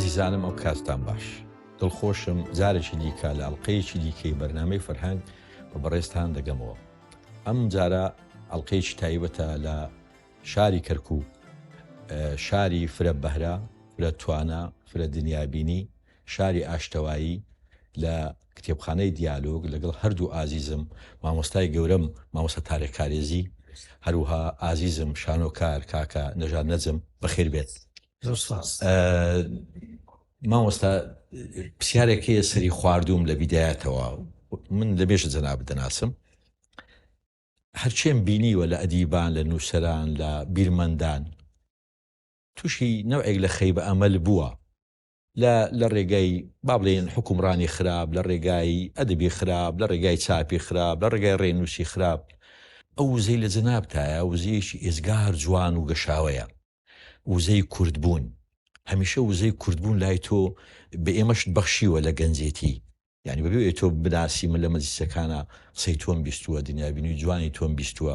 ئازیزانم ئەو کاستان باش دڵخۆشم جارێکی دیکە لە ئەڵلقەیەکی دیکەی بەرنامەی فەرهەنگ بە بەڕێستان دەگەمەوە. ئەم جارە ئەڵلقەیەکی تایبەتە لە شاری کەرکووک، شاری فرە بەهرە، فرە توانە، فرە دنیابینی، شاری ئاشتەوایی لە کتێبخانەی دیالۆگ لەگەڵ هەردوو ئازیزم مامۆستای گەورەم مامۆستا تارێک کارێزی، هەروها ئازیزم شانۆکار کاکە نەژاد نەجم بەخێر بێت. مامۆستا پرسیارێکی سەری خواردوم لە بیدایەتەوە، من لە بێژە جەناب دەناسم، هەرچێم بینیوە لە ئەدیبان، لە نووسەران، لە بیرمەندان تووشی نەوعێک لە خەیبە ئەمەل بووە لە ڕێگای با بڵێن حکومڕانی خراپ، لە ڕێگای ئەدەبی خراپ، لە ڕێگای چاپی خراپ، لە ڕێگای ڕێنووسی خراپ. ئەو وزەی لە جەنابتایە وزەیەکی ئێزگار جوان و گەشاوەیە، وزەی کوردبوون. هەمیشە وزەی کوردبوون لای تۆ بە ئێمەش بەخشیوە لە گەنجێتی، یعنی بەبێ تۆ بناسی من لە مەجلیسەکانە قسەی تۆم بیستووە، دنیابینی جوانی تۆم بیستووە.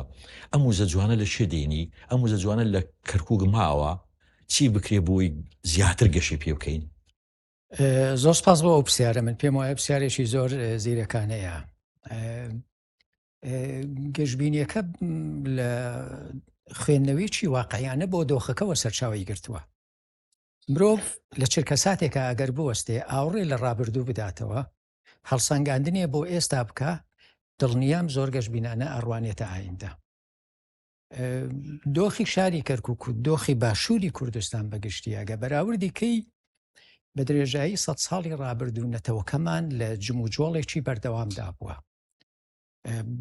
ئەم وزە جوانە لە شێ دێنی؟ ئەم وزە جوانە لە کەرکووک ماوە چی بکرێ بۆی زیاتر گەشی پێ بکەین؟ زۆر سپاس بۆ ئەو پرسیارە. من پێم وایە پرسیارێکی زۆر زیرەکانەیە. گەشتبینیەکە لە خوێندنەوەیکی واقعیانە بۆ دۆخەکەەوە سەرچاوی گرتووە. مرۆڤ لە چرکە ساتێکە ئەگەر بوەستێ ئاوڕێ لە ڕابردوو بداتەوە، هەڵسەنگاندنێ بۆ ئێستا بکە، دڵنیام زۆر گەشتبینانە ئەڕوانێتە ئایندا. دۆخی شاری کەرکووک و دۆخی باشووری کوردستان بەگشتی ئەگە بەراوردی کەی بە درێژایی 100 ساڵی ڕابردوو نەتەوەکەمان لە جموجۆڵێکی بەردەوامدا بووە.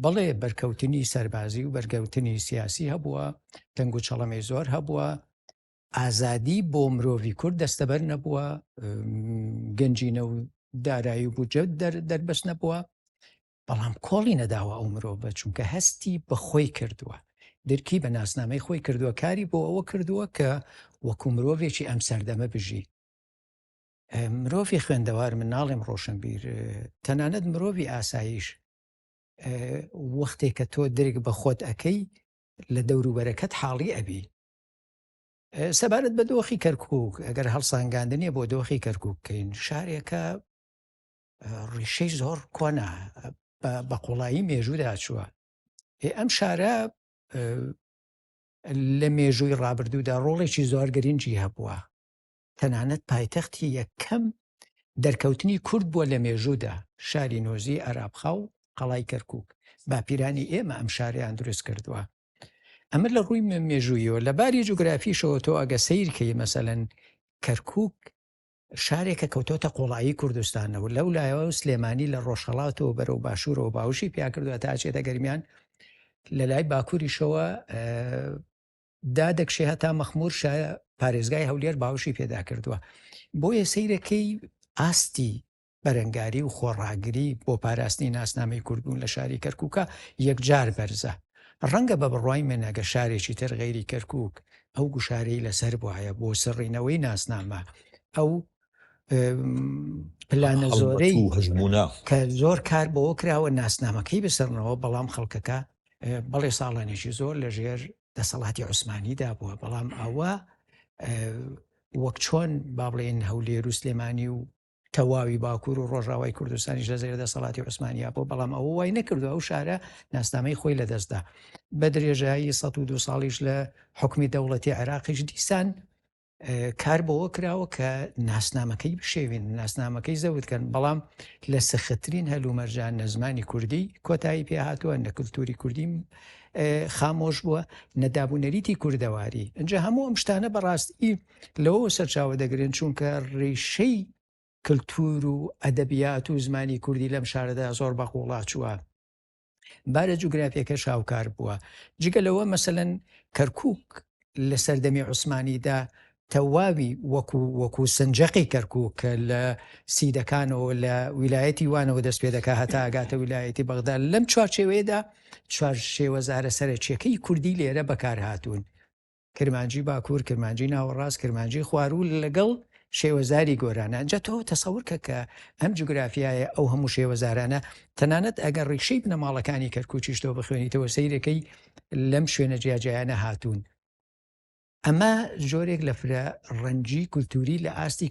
بەڵێ بەرکەوتنی سەربازی و بەرگەوتنی سیاسی هەبووە، دەنگ و چەڵەمەی زۆر هەبووە، ئازادی بۆ مرۆڤی کورد دەستەبەر نەبووە، گەنجینە و دارایی و بوجە دەربەست نەبووە، بەڵام کۆڵی نەداوە ئەو مرۆڤە، چونکە هەستی بە خۆی کردووە، درکی بە ناسنامەی خۆی کردووە، کاری بۆ ئەوە کردووە کە وەکو مرۆڤێکی ئەم سەردەمە بژی. مرۆڤی خوێندەوار، من ناڵێم ڕۆشنبیر، تەنانەت مرۆڤی ئاسایش، وەختێک کە تۆ درک بە خۆت ئەەکەی لە دەوروبەرەکەت حاڵی ئەبی. سەبارەت بە دۆخی کەرکووک، ئەگەر هەڵسانگاندنیە بۆ دۆخی کەرکووک بکەین، شارێکە ڕیشەی زۆر کۆنا بە قوڵایی مێژوودا چووە. ئەم شارە لە مێژووی ڕابردوودا ڕۆڵێکی زۆر گرنگی هەبووە. تەنانەت پایتەختی یەکەم دەرکەوتنی کورد بووە لە مێژوودا، شاری نۆزی ئەرابخا و قەڵای کەرکووک. باپیرانی ئێمە ئەم شاریان دروست کردووە. ئەمە لە ڕووی مێژوویەوە. لە باری جوگرافیشەوە تۆ ئەگە سیرکەی مەسەلەن کەرکووک شارێکە کەوتۆتە قوڵایی کوردستانەوە، لەو لایەوە سلێمانی لە ڕۆژهەڵاتەوە بەرەو باشوورەوە باوشی پیا کردووە تا چێتە گەرمیان، لە لای باکووریشەوە دادەکشێ هەتا مەخموور پارێزگای هەولێر باوشی پێدا کردووە. بۆیە سەیرەکەی ئاستی بەرەنگاری و خۆڕاگری بۆ پاراستنی ناسنامەی کوردبوون لە شاری کەرکووکە یەکجار بەرزە. ڕەنگە بە بڕوای منەگە شارێکی تر غەیری کەرکووک ئەو گوشارەی لەسەر بواە بۆ سڕینەوەی ناسنامە، ئەو پلانە زۆرەی کە زۆر کار بۆەوە کراوە ناسنامەکەی بسەرنەوە، بەڵام خەڵکەکە بەڵێ ساڵانێکی زۆر لە ژێر دەسەڵاتی عوسمانیدا بووە، بەڵام ئەوە وەک چۆن با بڵێن هەولێر و سلێمانی و تەواوی باکوور و ڕۆژاوای کوردستانیش لە زێر دەسەڵاتی عوسمانیا بوو، بەڵام ئەوە وای نەکردو ئەو شارە ناسنامەی خۆی لەدەستدا. بە درێژایی 102 ساڵیش لە حکمی دەوڵەتی عێراقیش دیسان کار بۆەوە کراوە کە ناسنامەکەی بشێوین، ناسنامەکەی زەوتکەن، بەڵام لە سەختترین هەلومەرجان نە زمانی کوردی کۆتایی پێ هاتووە، نە کولتوری کوردی خامۆش بووە، نەدابوونەریتی کوردەواری. ئەنجا هەموو ئەم شتانە بەڕاستی لەوە سەرچاوە دەگرن، چونکە ڕێشەی کللتور و ئەدەبیات و زمانی کوردی لەم شارەدا زۆر بەقوڵا چووە. بارە جوگرافیەکە شاوکار بووە. جگەلەوە مەسەلەن کەرکووک لە سەردەمی عوسمانیدا تەواوی وەکو سنجەقی کەرکووک کە لە سیدەکانەوە لە ویلایەتی وانەوە دەست پێ دەکا هەتا ئاگاتە ویلایەتی بەغدا، لەم چوارچێوەیەدا چوار شێوەزارە سەرچیەکەی کوردی لێرە بەکار هاتوون: کرمانجی باکوور، کرمانجی ناوەڕاست، کرمانجی خواروو لەگەڵ شێوەزاری گۆرانە. ئەنجا تۆ تەسەور کە ئەم جوگرافیایە ئەو هەموو شێوەزارانە تەنانەت ئەگەر ڕیشەی بنەماڵەکانی کەرکووکیش تۆ بخوێنیتەوە سەیرەکەی لەم شوێنە جیاجیانە هاتوون. ئەمە جۆرێک لە فرە ڕەنجی کولتوری لە ئاستی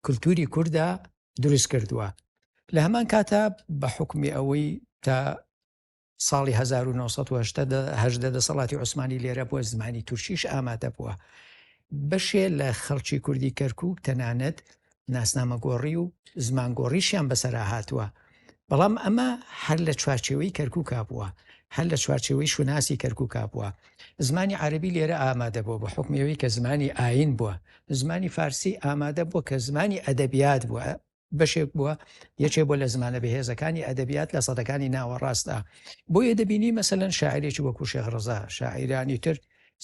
کولتوری کووردا دروست کردووە. لە هەمان کاتە بە حکمی ئەوەی تا ساڵی 1970 دەسەڵاتی عوسمانی لێرە بووە زمانی تورکیش ئامادە بووە. بەشێ لە خەڵکی کوردی کەرکووک تەنانەت ناسنامە گۆڕی و زمانگۆڕیشیان بەسەرا هاتووە. بەڵام ئەمە هەر لە چوارچێوەی کەرکووکا بووە، هەر لە چوارچێوەی شوناسی کەرکووکا بووە. زمانی عەرەبی لێرە ئامادە بووە بە حکمیەوەی کە زمانی ئاین بووە. زمانی فارسی ئامادە بووە کە زمانی ئەدەبیات بووە، بەشێک بووە یەکێ بۆ لە زمانە بەهێزەکانی ئەدەبیات لە سەدەکانی ناوەڕاستدا. بۆیە دەبینی مەسەلەن شاعیرێکی وەکو شێخ ڕەزا، شاعیرانی تر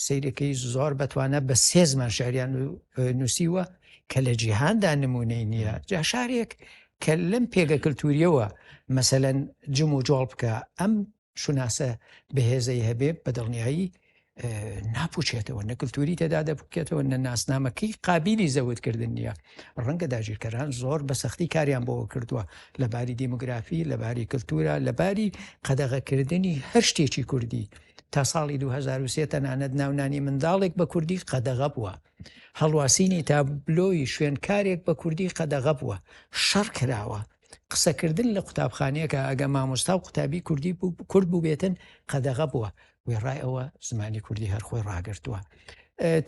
سیرەکەی زۆر بەتوانە بە 3 زمان شاعریان نووسیوە کە لە جیهاندا نمونەی نییە. جا شارێک کە لەم پێگە کللتوریەوە مەسەلەن جم و جۆڵ بکە ئەم شوناسە بەهێزەی هەبێ بە دڵنیایی ناپوچێتەوە، نەکللتوری تێدا دەبکێتەوە، نە ناسنامەکەی قابلی زەوتکردن نییە. ڕەنگە داگیرکەران زۆر بە سەختی کاریان بۆەوە کردووە لەباری دیموگرافی، لەباری کللتورە، لەباری قەدەغەکردنی هەر شتێکی کوردی. تا ساڵی 2023 تەنانەت ناونانی منداڵێک بە کوردی قەدەغە بووە، هەڵواسینی تابلۆی شوێنکارێک بە کوردی قەدەغە بووە، شەڕ کراوە. قسەکردن لە قوتابخانەیەکە ئەگە مامۆستا و قوتابی کوردی کورد بوو بێتن قەدەغە بووە. وێڕای ئەوە زمانی کوردی هەرخۆی ڕاگرتووە.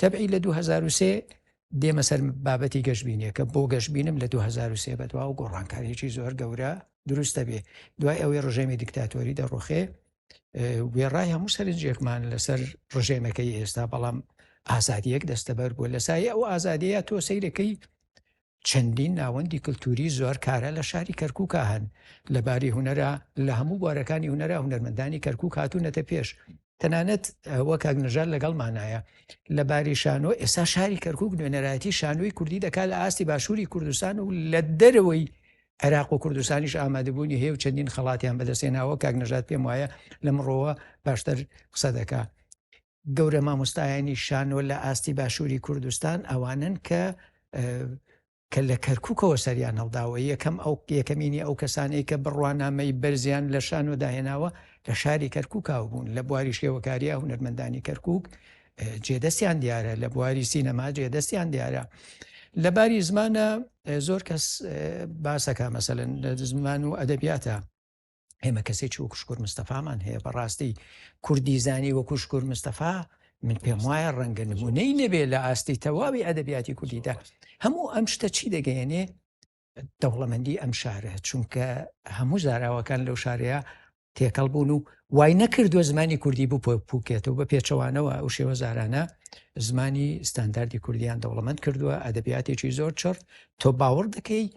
تەبعی لە 2023 دێمە سەر بابەتی گەشتبینیە کە بۆ گەشتبینم لە 2023 بەدوا و گۆڕانکاریی زۆر گەورە دروستە بێ. دوای ئەوەی ڕژێمی دیکتاتۆری دەڕۆخێ وێڕای هەموو سەرنجێکمان لەسەر ڕژێمەکەی ئێستا، بەڵام ئازادیەک دەستەبەر بووە. لە سایە ئەو ئازادەیە تۆ سەیرەکەی چەندین ناوەندی کللتوری زۆر کارە لە شاری کەرکووکە هەن لەباری هوەرە، لە هەموو بوارەکانی هوەرە هوەرمەندانی کەرکووک هاتوونەتە پێش. تەنانەت وەک کاگنەژار لەگەڵمانایە لەباری شانۆ. ئێستا شاری کەرکووک نوێنەرایەتی شانۆی کوردی دەکات لە ئاستی باشووری کوردستان و لە دەرەوەی عێراق و کوردستانیش ئامادەبوونی هەیە و چەندین خەڵاتیان بەدەستێناوە. کاگنەژاد پێم وایە لە مڕۆوە باشتر قسە دەکا. گەورە مامۆستایانی شانۆ لە ئاستی باشووری کوردستان ئەوانن کە لە کەرکووکەوە سەریان هەڵداوە. یەکەمینی ئەو کەسانەی کە بڕوانامەی بەرزیان لە شانۆ داهێناوە لە شاری کەرکووکاو بوون. لە بواری شێوەکاریە هونەرمەندانی کەرکووک جێدەستیان دیارە، لە بواری سینەما جێدەستیان دیارە. لەباری زمانە زۆر کەس باسەکە مەسەلەن لە زمان و ئەدەبیاتە. ئێمە کەسێکی وەکو شکوور مستەفامان هەیە، بەڕاستی کوردی زانی وەکو شکوور مستەفا من پێم وایە ڕەنگە نمونەی نەبێ لە ئاستی تەواوی ئەدەبیاتی کوردیدا. هەموو ئەم شتە چی دەگەیەنێ؟ دەوڵەمەندی ئەم شارە، چونکە هەموو زاراوەکان لەو شارەیە تێکەڵ بوون و وای نەکردووە زمانی کوردی بوو پوکێتەوە بە پێچەوانەوە. ئەو شێوە زارانە زمانی ستانداردی کوردیان دەوڵەمەند کردووە، ئەدەبیاتێکی زۆر چڕ. تۆ باوەڕ دەکەی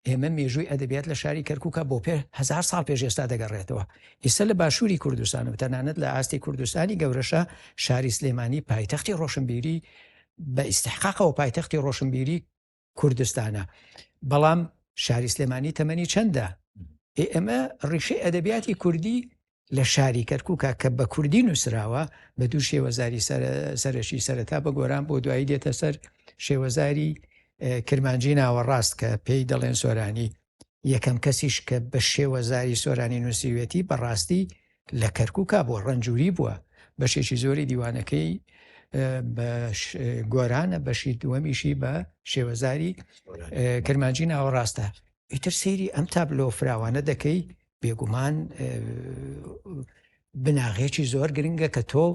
ئێمە مێژووی ئەدەبیات لە شاری کەرکووکە بۆ 1000 ساڵ پێش ئێستا دەگەڕێتەوە. ئێستا لە باشووری کوردستان و تەنانەت لە ئاستی کوردستانی گەورەشە شاری سلێمانی پایتەختی ڕۆشنبیری بە ئیستحقاقەوە پایتەختی ڕۆشنبیری کوردستانە. بەڵام شاری سلێمانی تەمەنی چەندە؟ ئێمە ڕیشەی ئەدەبیاتی کوردی لە شاری کەرکووکە کە بە کوردی نووسراوە بە دوو شێوەزاری سەرەشی سەرەتا بە گۆران بۆ دوایی دێتە سەر شێوەزاری کرمانجی ناوەڕاست کە پێی دەڵێن سۆرانی. یەکەم کەسیش کە بە شێوەزاری سۆرانی نووسیوێتی بەڕاستی لە کەرکووکە بۆ ڕەنجوری بووە. بەشێکی زۆری دیوانەکەی بە گۆرانە، بەشی دووەمیشی بە شێوەزاری کرمانجی ناوەڕاستە. ئیتر سەیری ئەم تابلۆ فراوانە دەکەی بێگومان بناغێکی زۆر گرنگە کە تۆ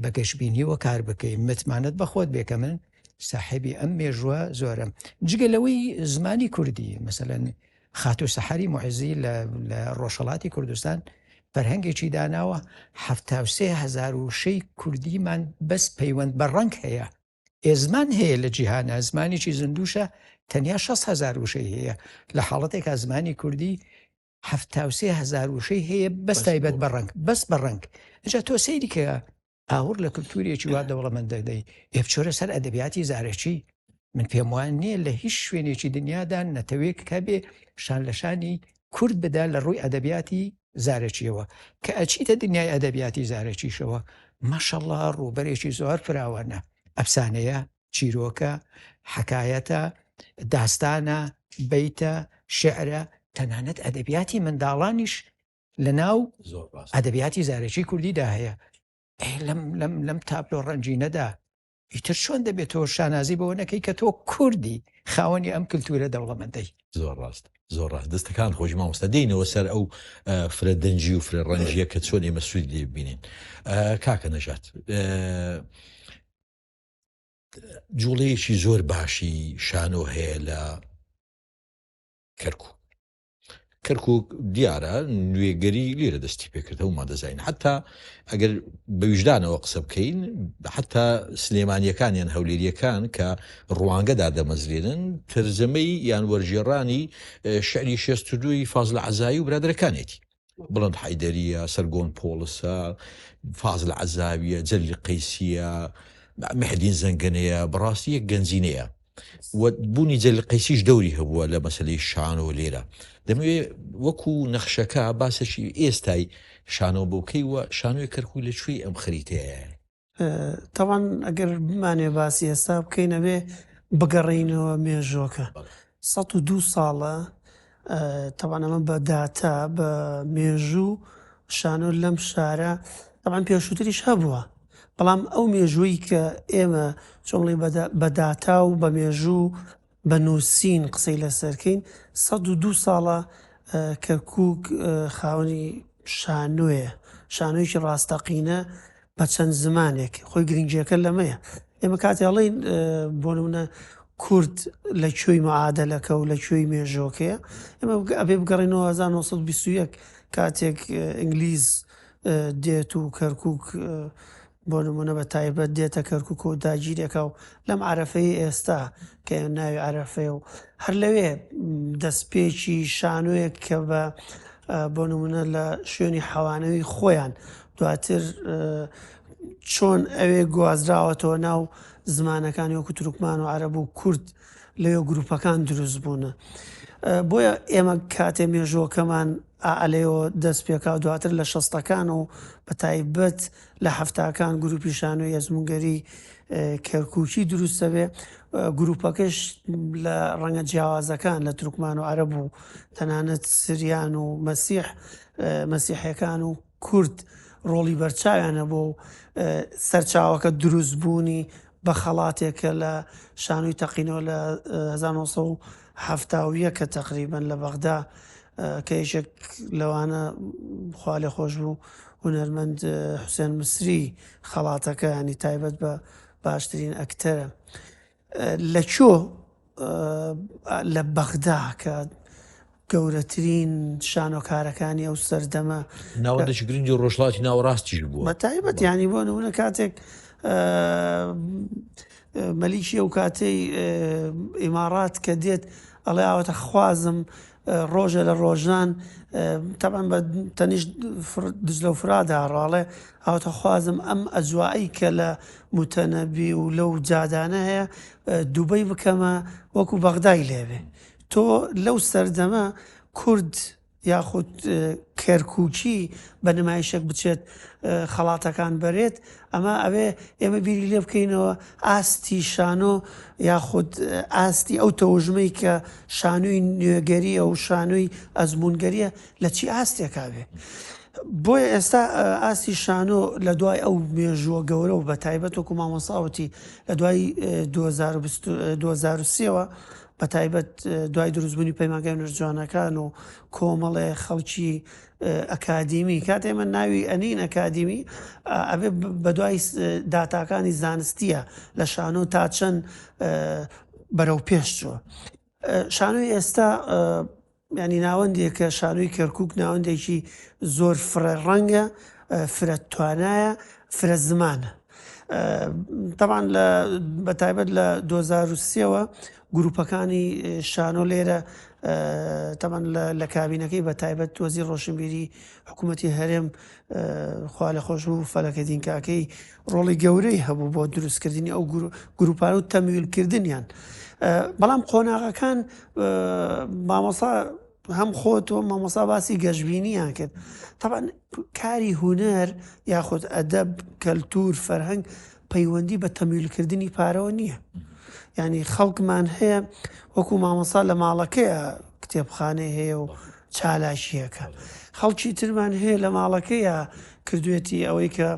بە گەشتبینیەوە کار بکەی. متمانەت بەخۆت بێکە من ساحێبی ئەم مێژووە زۆرم. جگەلەوەی زمانی کوردی مەسەلەن خاتو سەحەری موعزی لە ڕۆژهەڵاتی کوردستان فەرهەنگێکی داناوە 73,000 وشەی کوردیمان بەس پەیوەند بە ڕەنگ هەیە. ئێزمان هەیە لە جیهانە، زمانێکی زندوشە تەنیا 6,000 وشەی هەیە. لە حاڵەتێکە زمانی کوردی 73,000 وشەی هەیە بەس تایبەت بە ڕەنگ، بەس بە ڕەنگ. ئەجا تۆ سەیری کە ئاور لە کللتوریەکی وا دەوڵەمەند دەدەی ئێفچۆرە سەر ئەدەبیاتی زارێکی. من پێم وان نییە لە هیچ شوێنێکی دنیادا نەتەوێت کە بێ شان لە شانی کورد بدا لە ڕووی ئەدەبیاتی زارێکیەوە کە ئەچیتە دنیای ئەدەبیاتی زارێکیشەوە. ماشەڵڵا ڕووبەرێکی زۆر فراوانە، ئەفسانەیە، چیرۆکە، حەکایەتە، داستانە، بەیتە، شعرە، تەنانەت ئەدەبیاتی منداڵانیش لە ناو ئەدەبیاتی زارێکی کوردیدا هەیە. لەم تابلۆ ڕەنجینەدا ئیتر چۆن دەبێت تۆ شانازی بەوە نەکەی کە تۆ کوردی خاوەنی ئەم کللتورە دەوڵەمەندەی. زۆر ڕاست زۆر ڕاست دەستەکان خۆش مامۆستا دێنەوە سەر ئەو فرە دەنجی و فرە ڕەنجیە کە چۆن ئێمە سوود لێ ببینین. کاکە نەژات جوڵەیەکی زۆر باشی شانۆ هەیە لە کەرکووک دیارە نوێگەری لێرە دەستی پێکردە و مادەزین حتا ئەگەر بە ویژدانەوە قسە بکەین حتا سلێمانیەکانیان هەولێریەکان کە ڕوانگەدا دەمەزرێنن ترجەمەی یان وەرژێڕانی شعری 62 فازڵ عەزایی و برادرەکانێتی بڵند حەیدەریە سەرگۆن پۆڵسە فازڵ عەزاویە جەلیل قەیسیە مەحدین زەنگەنەیە بەڕاستی یەک گەنجینەیە بوونی جەلیل قەیسیش دەوری هەبووە لە مەسەلەی شانۆ لێرە دەمەوێت وەکو نەخشەکە باسەشی ئێستای شانۆ بۆکەی وە شانۆی کەرکووک لەکوێی ئەم خەریتەیە تاوان ئەگەر بمانێ باسی ئێستا بکەینەوێ بگەڕینەوە مێژۆکە 102 ساڵە تاوان ئەمە بە داتا بە مێژوو شانۆ لەم شارە تاوان پێشووتریش هەبووە بەڵام ئەو مێژووی کە ئێمە چۆڵی بە داتا و بە مێژوو بە نووسین قسەی لەسەرکەین 102 ساڵە کەرکووک خاوەنی شانۆیە شانۆیەکی ڕاستەقینە بە چەند زمانێک خۆی گرنگجیەکە لەمەیە ئێمە کاتێڵین بۆ نمونە کورد لە کوێی معادلەکە و لە کوێی مێژۆکەیە ئێمە ئەبێ بگەڕێنەوە 1920 کاتێک ئینگلیز دێت و کەرکووک بۆ نمونە بە تایبەت دێتە کەرکووک و داگیرێکە و لەم عەرەفەی ئێستا کە ناوی عەرەفەیە و هەر لەوێ دەستپێکی شانۆیەک کە بە بۆ نمونە لە شوێنی حەوانەوەی خۆیان دواتر چۆن ئەوێ گوازراوەتەوە ناو زمانەکانی وەکو تورکمان و عەرەب و کورد لەوێ گروپەکان دروست بوونە بۆیە ئێمە کاتێ مێژۆکەمان ئالەیەوە دەست پێکا دواتر لە شەستەکان و بە تایبەت لە هەفتاکان گروپی شانۆی ئەزموونگەری کەرکووکی دروستە بێ گروپەکەش لە ڕەنگە جیاوازەکان لە تورکمان و عەرەب و تەنانەت سریان و مەسیحیەکان و کورد ڕۆڵی بەرچاویانە بۆ سەرچاوەکە دروست بوونی بە خەڵاتێکە لە شانۆی تەقینەوە لە 1970 کە تەقریبەن لە بەغدا کە یەکێک لەوانە خوا لێ خۆش بوو هونەرمەند حوسێن مسری خەڵاتەکە ینی تایبەت بە باشترین ئەکتەرە لەکوێ لە بەغدا کە گەورەترین شانۆکارەکانی ئەو سەردەمە ناوەندێکی گرنگی ڕۆژڵاتی ناوەڕاستیش بووە بە تایبەت ینی بۆ نمونە کاتێک مەلیکی ئەو کاتەی ئیمارات کە دێت ئەڵێ ئاوەتە خوازم ڕۆژە لە ڕۆژان تەبەن بە تەنیشت دز لەو فرادا ڕاڵێ ئاوەتە خوازم ئەم ئەجوایی کە لە موتەنەبی و لەو جادانە هەیە دووبەی بکەمە وەکو بەغدای لێبێ تۆ لەو سەردەمە کورد یاخود کەرکووکی بە نمایشێک بچێت خەڵاتەکان بەرێت ئەمە ئەوێ ئێمە بیری لێ بکەینەوە ئاستی شانۆ یاخود ئاستی ئەو تەوژمەی کە شانووی نوێگەریە و شانووی ئەزموونگەریە لە چی ئاستێکا بێ بۆیە ئێستا ئاستی شانۆ لە دوای ئەو مێژووە گەورە و بە تایبەت وەکو مامۆساوەتی لە دوای 2023ەوە بە تایبەت دوای دروستبوونی پەیمانگای نوێژوانەکان و کۆمەڵێ خەڵکی ئەکادیمی کات ئێمە ناوی ئەنین ئەکادیمی ئەبێ بە دوای داتاکانی زانستیە لە شانۆ تا چەند بەرەو پێش چووە شانۆی ئێستا ینی ناوەندێکە شانۆی کەرکووک ناوەندێکی زۆر فرە ڕەنگە فرە توانایە فرە زمانە طبعا بە تایبەت لە 2023ەوە گروپەکانی شانۆ لێرە تەمان لە کابینەکەی بە تایبەت وەزیر ڕۆشنبیری حکوومەتی هەرێم خوا لە خۆش بوو فەلەکەدین کاکەی ڕۆڵی گەورەی هەبوو بۆ دروستکردنی ئەو گروپان و تەمویلکردنیان بەڵام قۆناغەکان مامۆسا هەم خۆتەوە مامۆسا باسی گەشتبینیان کرد طبعا کاری هونەر یاخود ئەدەب کەلتور فەرهەنگ پەیوەندی بە تەمویلکردنی پارەوە نییە ینی خەڵکمان هەیە وەکو مامۆسا لە ماڵەکەیە کتێبخانەی هەیە و چالاشیەکە خەڵکی ترمان هەیە لە ماڵەکەیە کردوێتی ئەوەی کە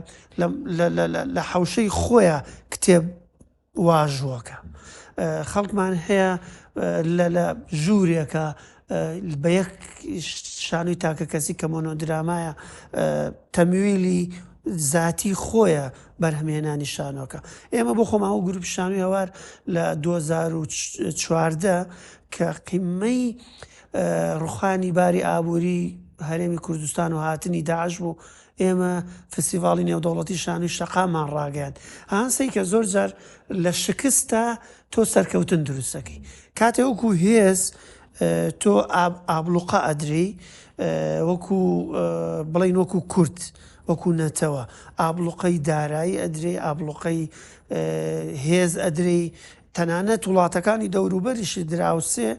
لە حەوشەی خۆیە کتێب واژووەکە خەڵکمان هەیە لە ژوورێکە بە یەک شانووی تاکە کەسی کە مۆنۆدرامایە تەمویلی ذاتی خۆیە بەرهەمهێنانی شانۆکە. ئێمە بۆ خۆمان و گروپ شانووی هەوار لە 2014 کە قیمەی ڕوخانی باری ئابووری هەرێمی کوردستان و هاتنی داعش بوو، ئێمە فستیڤاڵی نێودەوڵەتی شانووی شەقامان ڕاگەیاند. هەنسەی کە زۆر جار لە شکستە تۆ سەرکەوتن دروستەکەی کاتێ وەکو هێز تۆ ئابلوقە ئەدرێی وەکو بڵین وەکو کورد وەکو نەتەوە ئابلوقەی دارایی ئەدرێ ئابلوقەی هێز ئەدرێی تەنانەت وڵاتەکانی دەوروبەریشی دراوسێ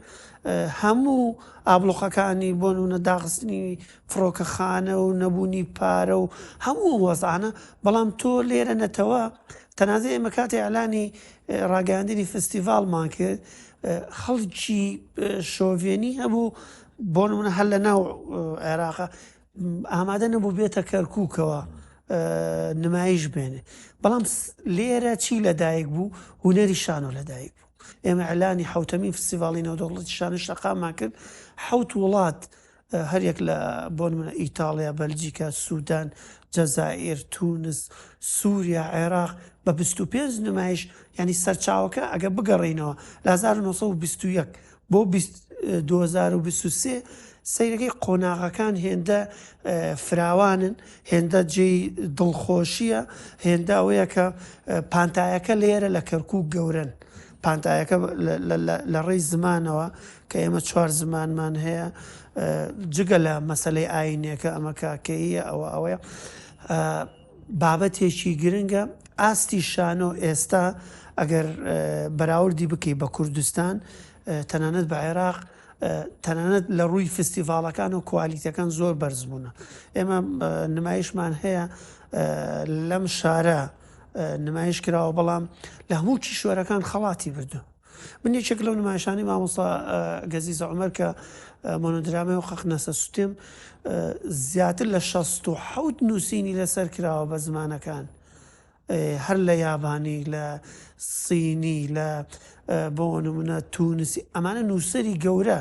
هەموو ئابلوقەکانی بۆ نمونە داخستنی فڕۆکەخانە و نەبوونی پارە و هەموو وەزانە، بەڵام تۆ لێرە نەتەوە تەنازە ئێمە کاتی ئەلانی ڕاگەاندنی فستیڤاڵمان کرد خەڵکی شۆڤێنی هەبوو بۆ نمونە هەر لە ناو عێراقە ئامادە نەبوو بێتە کەرکووکەوە نمایش بێنێ، بەڵام لێرە چی لەدایک بوو؟ هونەری شانۆ لەدایک بوو. ئێمە ئەلانی حوتەمی فستیڤاڵی نێودەوڵەتی شانۆی شەقامان کرد، 7 وڵات هەرێک لە بۆ نمونە ئیتاڵیا، بەلجیکا، سوودان، جەزائیر، تونس، سووریا، عێراق بە 25 نمایش، ینی سەرچاوەکە ئەگە بگەڕینەوە لە 1921 بۆ 2023 سەیرەکەی قۆناغەکان هێندە فراوانن، هێندە جێی دڵخۆشیە، هێندە ئەوەیە کە پانتایەکە لێرە لە کەرکووک گەورن. پانتایەکە لە ڕێی زمانەوە کە ئێمە 4 زمانمان هەیە جگە لە مەسەلەی ئاینێکە ئەمە کاکەیە ئەوەیە بابەتێکی گرنگە. ئاستی شانۆ ئێستا ئەگەر بەراوردی بکەی بە کوردستان تەنانەت بە عێراق تەنانەت لە ڕووی فستیڤاڵەکان و کوالیتەکان زۆر بەرزبوونە. ئێمە نمایشمان هەیە لەم شارە نمایش کراوە، بەڵام لە هەموو کیشوەرەکان خەڵاتی بردو. من یەکێک لەو نمایشانی مامۆستا گەزیزە عومەر کە مۆنۆدرامای و قەقنەسە سوتێم زیاتر لە 67 نووسینی لەسەر کراوە بە زمانەکان، هەر لە یابانی، لە سینی، لە بۆ نمونە تونسی، ئەمانە نووسەری گەورە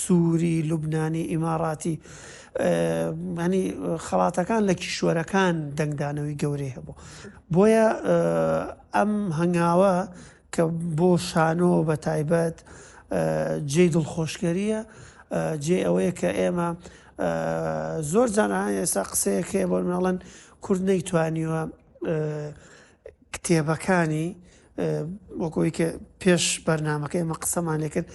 سووری، لوبنانی، ئیماڕاتی، ینی خەڵاتەکان لە کیشوەرەکان دەنگدانەوەی گەورەی هەبوو. بۆیە ئەم هەنگاوە کە بۆ شانۆ بە تایبەت جێی دڵخۆشکەریە، جێ ئەوەیە کە ئێمە زۆر جانان ئێستا قسەیەکەیە بۆ مناڵەن کورد نەیتوانیوە کتێبەکانی وەکۆی کە پێش بەرنامەکە ئێمە قسەمان لێ کرد،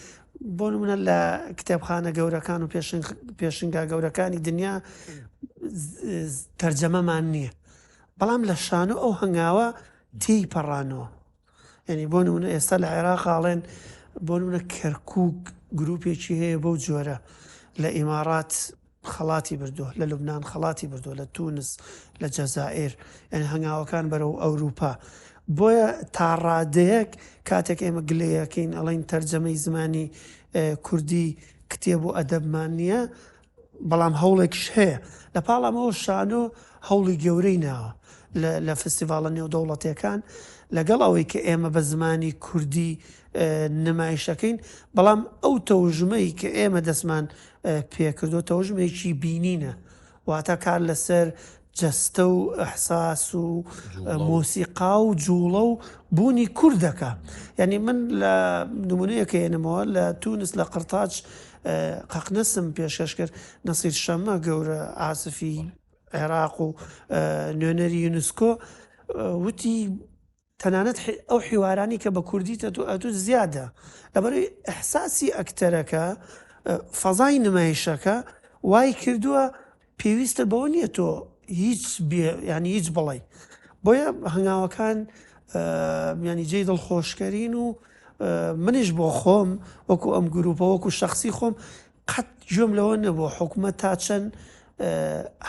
بۆ نمونە لە کتێبخانە گەورەکان و پێشنگا گەورەکانی دنیا تەرجەمەمان نییە، بەڵام لە شانۆ ئەو هەنگاوە تێی پەڕانەوە. ینی بۆ نمونە ئێستا لە عێراقاڵێن بۆ نمونە کەرکووک گروپێکی هەیە بەو جۆرە، لە ئیماڕات خەڵاتی بردووە، لە لوبنان خەڵاتی بردووە، لە تونس، لە جەزائیر، یعنی هەنگاوەکان بەرەو ئەوروپا. بۆیە تا ڕادەیەک کاتێک ئێمە گلەیەکەین ئەڵێن تەرجەمەی زمانی کوردی کتێب و ئەدەبمان نییە، بەڵام هەوڵێکش هەیە. لە پاڵامەوە شانۆ هەوڵی گەورەی ناوە لە فستیڤاڵە نێودەوڵەتیەکان، لەگەڵ ئەوەی کە ئێمە بە زمانی کوردی نمایشەکەین، بەڵام ئەو تەوژمەی کە ئێمە دەستمان پێکردو تەوژمێکی بینینە، واتە کار لەسەر جەستە و ئەحساس و مۆسیقا و جوڵە و بوونی کوردەکە. یعنی من لە نمونەیەکە هێنمەوە لە تونس لە قرتاج قەقنەسم پێشکەش کرد، نەسیر شەمە گەورە ئاسفی عێراق و نوێنەری یونسکۆ وتی تەنانەت ئەو حیوارانی کە بە کوردی ئەتو زیادە لەبەرەوەی ئەحساسی ئەکتەرەکە فەزای نمایشەکە وای کردووە پێویستە بەوە نییە تۆ ینی هیچ بڵێ. بۆیە هەنگاوەکان ینی جێی دڵخۆشکەرین و منیش بۆ خۆم وەکو ئەم گروپە وەکو شخصی خۆم قەت گوێم لەوە نەبووە حکوومەت تا چەند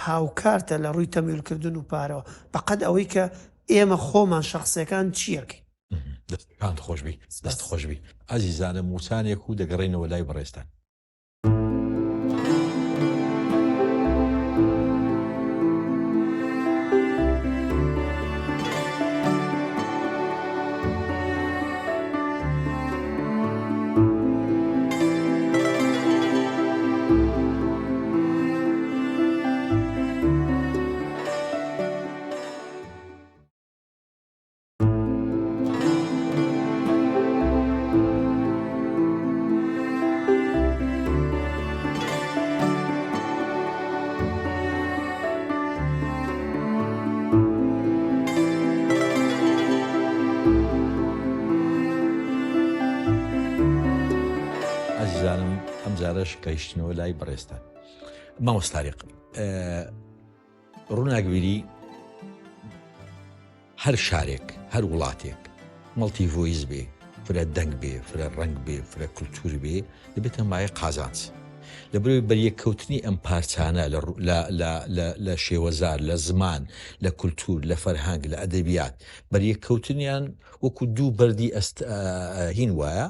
هاوکارتە لە ڕووی تەمویلکردن و پارەوە، بەقەت ئەوەی کە ئێمە خۆمان شخصیەکان چیەکەین. دەستان خۆشبی، دەست خۆشبی. ئازیزانە موچانێک و دەگەڕێنەوە لای بەڕێستان. جارش کەیشتنەوە لای بەڕێستان مامۆستا تاریق ڕووناکبیری هەر شارێک هەر وڵاتێک مەڵتی ڤۆیس بێ فرە دەنگ بێ فرە ڕنگ بێ فرە کولتور بێ دەبێتە مایە قازانج لەبەرەوەی بەریەککەوتنی ئەم پارچانە لە شێوەزار لە زمان لە کولتور لە فەرهەنگ لە ئەدەبیات بەریەککەوتنیان وەکو دوو بەردی هین وایە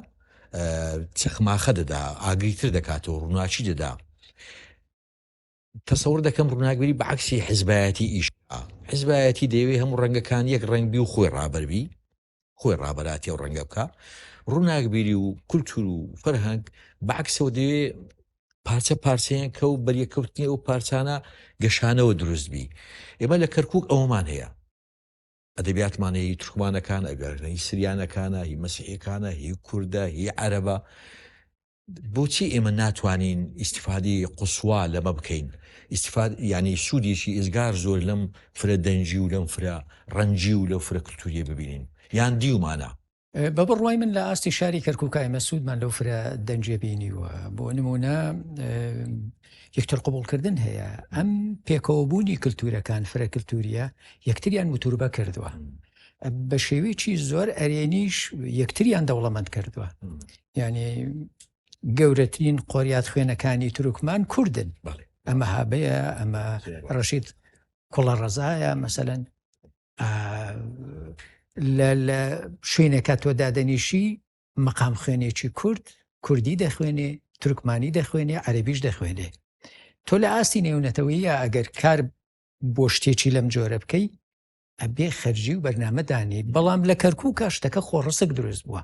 چەخماخە دەدا ئاگریتر دەکاتەوە ڕووناچی دەدا تەسەور دەکەم ڕووناکبیری بەعکسی حیزبایەتی ئیش حیزبایەتی دەیەوێت هەموو ڕەنگەکان یەک ڕنگبی و خۆی ڕابەربی خۆی ڕابەراتی و ڕەنگە بکە ڕووناکبیری و کولتور و فەرهەنگ بەعکسەوە دەوێت پارچە پارچەیان کە و بەریەکەوتنی ئەو پارچانە گەشانەوە دروستبی ئێمە لە کەرکووک ئەومان هەیە ئەدەبیاتمان هی تورکمانەکان ئەگەرهی سریانەکانە هی مەسیحیەکانە هی کووردە هی عەرەبە بۆچی ئێمە ناتوانین ئیسیفادی قوسوا لەمە بکەین ینی سوودێکی ئێزگار زۆر لەم فرە دەنجی و لەم فرە ڕەنجی و لەو فرە کولتوریە ببینین یان دیومانە بە بڕوای من لە ئاستی شاری کەرکووک ئێمە سوودمان لەو فرە دەنجێ بینیوە بۆ نمونە یەکتر قبولکردن هەیە ئەم پێکەوەبوونی کللتورەکان فرە کللتوریە یەکتریان موتوربە کردووە بە شێوەیەکی زۆر ئەرێنیش یەکتریان دەوڵەمەند کردووە یعنی گەورەترین قۆریات خوێنەکانی تورکمان کوردن ئەمە هابەیە ئەمە ڕەشید کوڵە ڕەزایە مەسەلەن لە شوێنەکە تۆ دادەنیشی مەقام خوێنێکی کوردی دەخوێنێ تورکمانی دەخوێنێ عەرەبیش دەخوێنێ تۆ لە ئاستی نێونەتەوەیە ئەگەر کار بۆ شتێکی لەم جۆرە بکەی ئەبێ خەرجی و بەرنامەدانی بەڵام لە کەرکووکە شتەکە خۆڕسک دروست بووە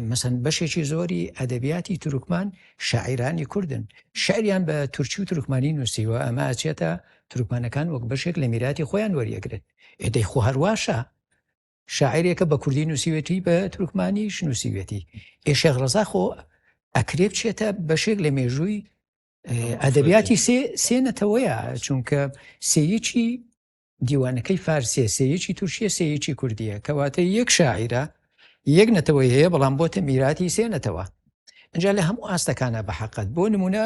مەسەن بەشێکی زۆری ئەدەبیاتی تورکمان شاعیرانی کوردن شعریان بە تورکی و تورکمانی نووسیوە ئەمە ئاچێتە تورکمانەکان وەک بەشێک لە میراتی خۆیان وەریەگرێت ئێدەی خۆ هەرواشە شاعیرێکە بە کوردی نووسیوێتی بە تورکمانیش نووسیوێتی ئێشێخ ڕەزا خۆ ئەکرێ بچێتە بەشێک لە مێژووی ئەدەبیاتی سێنەتەوەیە چونکە سێیەکی دیوانەکەی فارسیە سێیەکی تورکیە سێیەکی کوردیە کەواتە یەک شاعیرە یەک نەتەوەی هەیە بەڵام بۆتە میراتی سێنەتەوە ئەجا لە هەموو ئاستەکانە بە حەقەت بۆ نمونە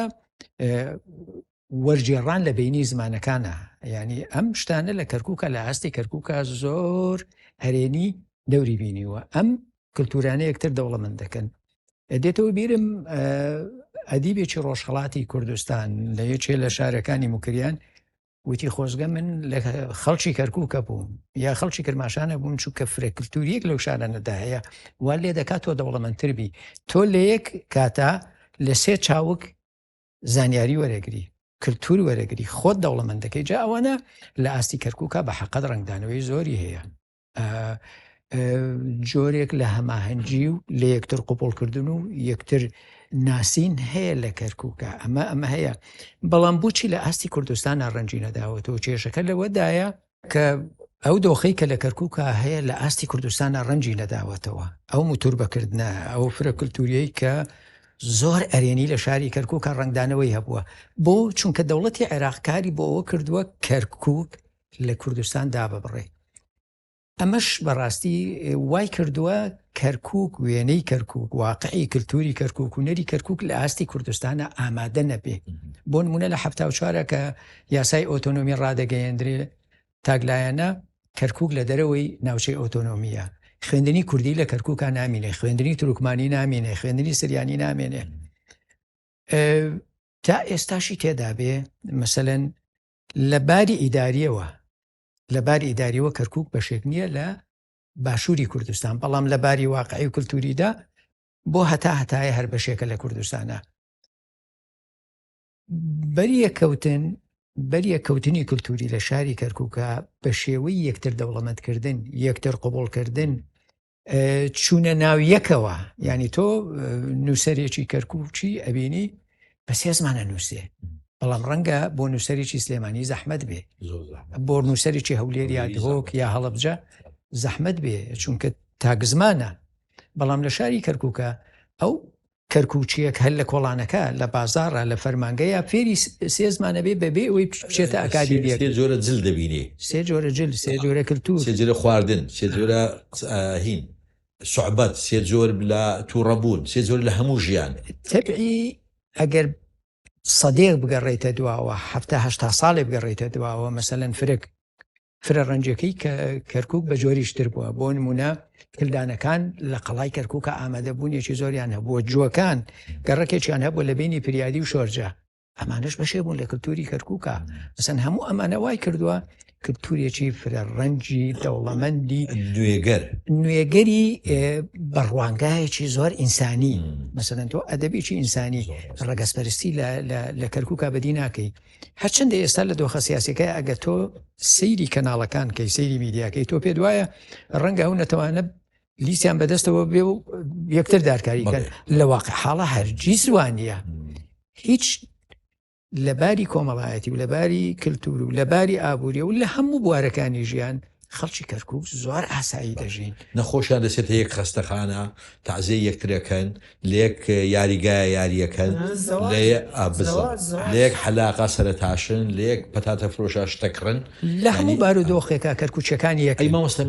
وەرجێڕان لە بینی زمانەکانە ینی ئەم شتانە لە کەرکووکە لە ئاستی کەرکووکە زۆر هەرێنی دەوری بینیوە ئەم کللتورانە یەکتر دەوڵەمەند دەکەن دێتەوە بیرم ئەدیبێکی ڕۆژهەڵاتی کوردستان لە یەکێ لە شارەکانی موکریان وتی خۆزگە من لە خەڵکی کەرکووکە بووم یا خەڵکی کرماشانە بوون چووکە فرە کللتوریەک لەو شارانەدا هەیە وا لێ دەکات تۆ دەوڵەمەندتربی تۆ لە یەک کاتا لە سێ چاوک زانیاری وەرەگری کللتور وەرەگری خۆت دەوڵەمەندەکەی جا ئەوانە لە ئاستی کەرکووکە بە حەقەت ڕنگدانەوەی زۆری هەیە جۆرێک لە هەماهەنگی و لە یەکتر قوپڵکردن و یەکتر ناسین هەیە لە کەرکووکە ئەمە هەیە بەڵام بۆچی لە ئاستی کوردستانە ڕەنجی نەداوەتەوە کێشەکە لەوەدایە کە ئەو دۆخەی کە لە کەرکووکە هەیە لە ئاستی کوردستانە ڕەنجی نەداوەتەوە ئەو موتوربەکردنە ئەو فرە کللتوریەی کە زۆر ئەرێنی لە شاری کەرکووکە ڕنگدانەوەی هەبووە بۆ چونکە دەوڵەتی عێراقکاری بۆ ئەوە کردووە کەرکووک لە کوردستان داببڕێ ئەمەش بەڕاستی وای کردووە کەرکووک وێنەی کەرکووک واقعی کللتوری کەرکووک و نەری کەرکووک لە ئاستی کوردستانە ئامادە نەبێ بۆ نمونە لە 1970 کە یاسای ئۆتۆنۆمی ڕادەگەیەندرێ تاگلایەنە کەرکووک لە دەرەوەی ناوچەی ئۆتۆنۆمیە خوێندنی کوردی لە کەرکووکە نامینێ خوێندنی تورکمانی نامینێ خوێندنی سریانی نامێنێ تا ئێستاشی تێدا بێ مەسەلەن لە باری ئیداریەوە لە باری ئیداریەوە کەرکووک بەشێک نییە لە باشووری کوردستان بەڵام لە باری واقعی و کللتوریدا بۆ هەتایە هەر بەشێکە لە کوردستانە بەریەکەوتنی کللتوری لە شاری کەرکووکە بە شێوەی یەکتر دەوڵەمەندکردن یەکتر قوبوڵکردن چوونە ناو یەکەوە ینی تۆ نووسەرێکی کەرکووکی ئەبینی بە سێ زمانە نووسێ بەڵام ڕەنگە بۆ نووسەرێکی سلێمانی زەحمەت بێ بۆ نووسەرێکی هەولێر یا دهۆک یا هەڵەبجە زەحمەت بێ چونکە تاگزمانە بەڵام لە شاری کەرکووکە ئەو کەرکووچیەک هەل لە کۆڵانەکە لە بازاڕە لە فەرمانگەیە فێری سێ زمانە بێ بەبێ ئەوەی بچێتە ئەکادی بێت سێ جۆرە جل دەبینێ سێ جۆرە جل سێ جۆرە کللتور سێ جۆرە خواردن سێ جۆرە هین سوعبەت سێ جۆر لە تووڕەبوون سێ جۆر لە هەموو ژیان تەبعی ئەگەر سەدێک بگەڕێتە دواوە 7-8 ساڵێ بگەڕێتە دواوە مەسەلەن فرە ڕەنجەکەی کە کەرکووک بە جۆریشتر بووە بۆ نمونە کلدانەکان لە قەڵای کەرکووکە ئامادەبوونیەکی زۆریان هەبوو بۆ جووەکان گەڕەکێکیان هەبوو لە بینی پریادی و شۆرجە ئەمانش بەشێ بوون لە کللتوری کەرکووکە مەسەن هەموو ئەمانە وای کردووە کللتورێکی فرە ڕەنجی دەوڵەمەندی نوێگەری بەڕوانگایەکی زۆر ئینسانی مەسەلەن تۆ ئەدەبێکی ئینسانی ڕەگەزپەرستی لە کەرکووکە بەدی ناکەی هەرچەندە ئێستا لە دۆخە سیاسەکەی ئەگە تۆ سەیری کەناڵەکان کەی سەیری میدیاکەی تۆ پێت وایە ڕەنگە هەوو نەتەوانە لیسیان بەدەستەوە بێ و یەکتر دارکاریکەن لە واقع حاڵە هەرگیز وانە هیچ لەباری کۆمەڵایەتی و لەباری کللتور و لەباری ئابووری و لە هەموو بوارەکانی ژیان خەڵکی کەرکووک زۆر ئاسایی دەژین نەخۆشیان دەسێت یەک خەستەخانە تازێ یەکترەکەن لێک یاریگای یاریەکەن لەیەک حەلاقا سەرتاشن لێک پەتاتە فرۆشە شتەکڕن لە هەموو بارودۆخێکە کەرکووچەکانی یەکەی مامۆستا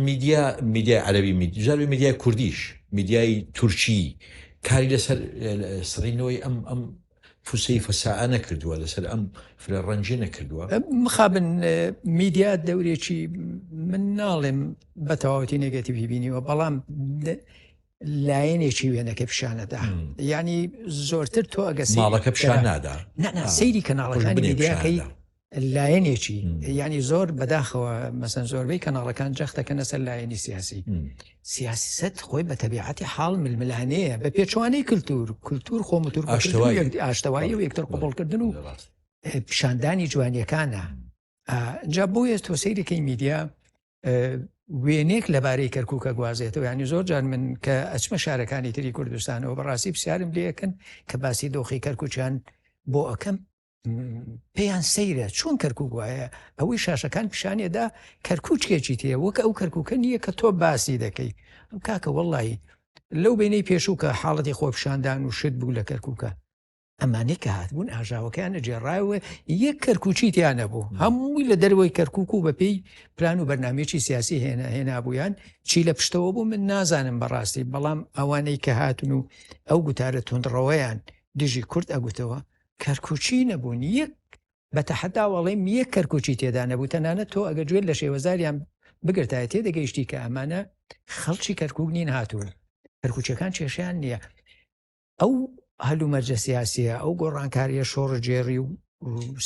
میدیای عەرەبی میدیای میدیای کوردیش میدیای تورکی کاری لەسەر سڕینەوەی ئەم فوسەی فەساعە نەکردووە لەسەر ئەم فرە ڕەنجی نەکردووە مخابن میدیا دەورێکی من ناڵێم بە تەواوەتی نێگەتیڤی بینیوە بەڵام لایەنێکی وێنەکە پیشانەدا ینی زۆرتر تۆ ئەگە ماڵەکە پیشان نادا سەیری کەناڵەکانی میدیاکەی لایەنێکی ینی زۆر بەداخەوە مەسەن زۆربەی کەناڵەکان جەختەکەنە سەر لایەنی سیاست خۆی بە تەبیعەتی حاڵ ململانەیە بە پێچوانەی کللتور خۆمتور ئاشتەوایی و یەکتر قوبڵکردن و پیشاندانی جوانیەکانە جا بۆیە تۆ سەیرەکەی میدیا وێنێک لەبارەی کەرکووکە گوازێتەوە ینی زۆر جان من کە ئەچمە شارەکانی تری کوردستانەوە بەڕاستی پرسیارم لێکن کە باسی دۆخی کەرکووچیان بۆ ئەەکەم پێیان سەیرە چۆن کەرکووک وایە ئەوەی شاشەکان پیشانێدا کەرکووچێکی تێ وەکە ئەو کەرکووکە نییە کە تۆ باسی دەکەی ئەم کاکە وەڵی لەو بینەی پێشوو کە حاڵەتی خۆپیشاندان و شت بوو لە کەرکووکە ئەمانەی کە هاتبوون ئاژاوەکانە جێڕایەوە یەک کەرکووچی تیانە بوو هەمووی لە دەروەوەی کەرکووک و بەپێی پلان و بەرنامێکی سیاسی هێنابوویان چی لە پشتەوە بوو من نازانم بەڕاستی بەڵام ئەوانەی کە هاتون و ئەو گوتارە تونندڕەوەیان دژی کورد ئەگوتەوە کەرکووچی نەبوون یەک بە تەحەدا وەڵێم یەک کەرکووچی تێدا نەبوو تەنانەت تۆ ئەگە گوێت لە شێوەزاریان بگرتایە تێدەگەیشتی کە ئەمانە خەڵکی کەرکووک نین هاتوون کەرکووچەکان کێشیان نییە ئەو هەلومەرجە سیاسیە ئەو گۆڕانکاریە شۆڕجێڕی و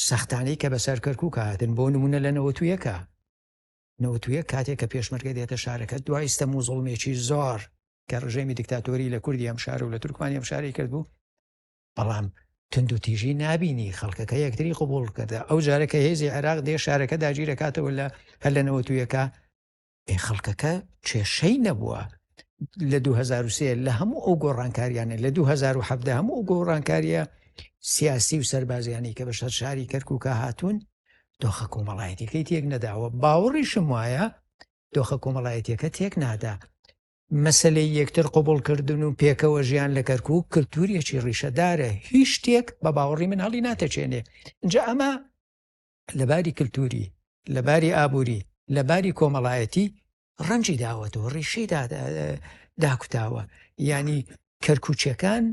سەختانەی کە بەسەر کەرکووک هاتن بۆ نمونە لە نەوەتویەک کاتێک کە پێشمەرگە دێتە شارەکە دوای ستەم و زوڵمێکی زۆر کە ڕژێمی دیکتاتۆری لە کوردی ئەم شار و لە تورکمانی ئەم شاری کردبوو بەڵام تند و تیژی نبینی خەڵکەکە یەکتری قبول کردە ئەو جارەکە هێزی عێراق دێ شارەکە داگیرەکاتەوە لە هەر لە نەوەتویەکە خەڵکەکە کێشەی نەبووە لە 2003 لە هەموو ئەو گۆڕانکاریانە لە 2017 هەموو ئەو گۆڕانکاریە سیاسی و سەربازیانی کە بەشەر شاری کەرکووکە هاتوون دۆخە کۆمەڵایەتیەکەی تێک نەداوە باوەڕیشم وایە دۆخە کۆمەڵایەتیەکە تێک نادا مەسلەی یەکتر قوبڵکردن و پێکەوە ژیان لە کەرکووک کللتوریەکی ڕیشەدارە هیچ شتێک بە باوەڕی من هەڵی ناتەچێنێ اینجا ئەمە لەباری کللتوری لەباری ئابووری لەباری کۆمەڵایەتی ڕەنجی داوەتەوە ڕیشەی داکوتاوە ینی کەرکووچەکان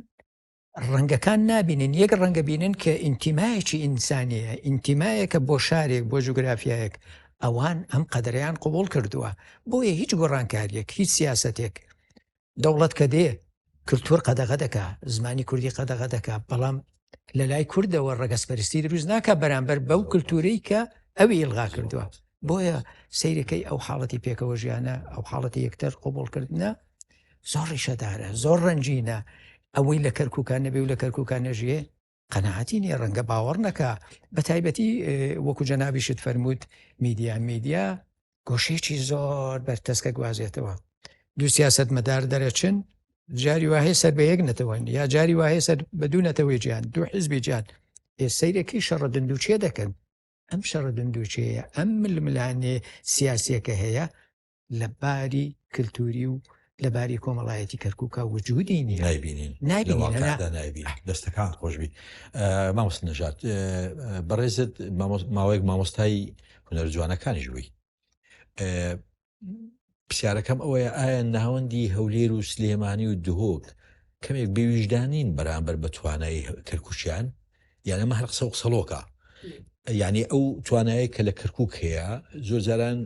ڕەنگەکان نابینن یەک ڕەنگە بینن کە ئینتیمایەکی ئینسانیە ئینتیمایەکە بۆ شارێک بۆ جوگرافیایەک ئەوان ئەم قەدەریان قوبول کردووە بۆیە هیچ گۆڕانکاریەک هیچ سیاسەتێک دەوڵەت کە دێ کللتور قەدەغە دەکا زمانی کوردی قەدەغە دەکا بەڵام لە لای کوردەوە ڕەگەزپەرستی دروست ناکە بەرامبەر بەو کللتورەی کە ئەوی ئیلغا کردووە بۆیە سەیرەکەی ئەو حاڵەتی پێکەوە ژیانە ئەو حاڵەتی یەکتر قوبڵکردنە زۆر ڕیشەدارە زۆر ڕەنجینە ئەوەی لە کەرکووکان نەبێ و لە کەرکووکان نەژیێ قەنەعەتی نیە ڕەنگە باوەڕ نەکا بە تایبەتی وەکو جەنابیشت فەرمووت میدیا گۆشێکی زۆر بەرتەسکە گوازێتەوە دوو سیاست مەدار دەرەچن جاری وهەیە سەر بە یەک نەتەوەن یا جاری وهەیە سەر بە دوو نەتەوەی گیان دوو حیزبی گیان سەیرەکەی شەڕە دندوچێ دەکەن ئەم شەڕە دندوچەیە ئەم ململانێ سیاسیەکە هەیە لە باری کللتوری و لەباری کۆمەڵایەتی کەرکووکە وجودی نیە نایبینین دەستەکان خۆشبی مامۆست نەژات بەڕێزت ماوەیەک مامۆستای هونەر جوانەکانیش بووی پرسیارەکەم ئەوەیە ئایا ناوەندی هەولێر و سلێمانی و دهۆک کەمێک بێویژدانین بەرامبەر بە توانای کەرکوچیان یان ئەمە هەر قسە و قسەڵۆکە یعنی ئەو توانایی کە لە کەرکووک هەیە زۆر جاران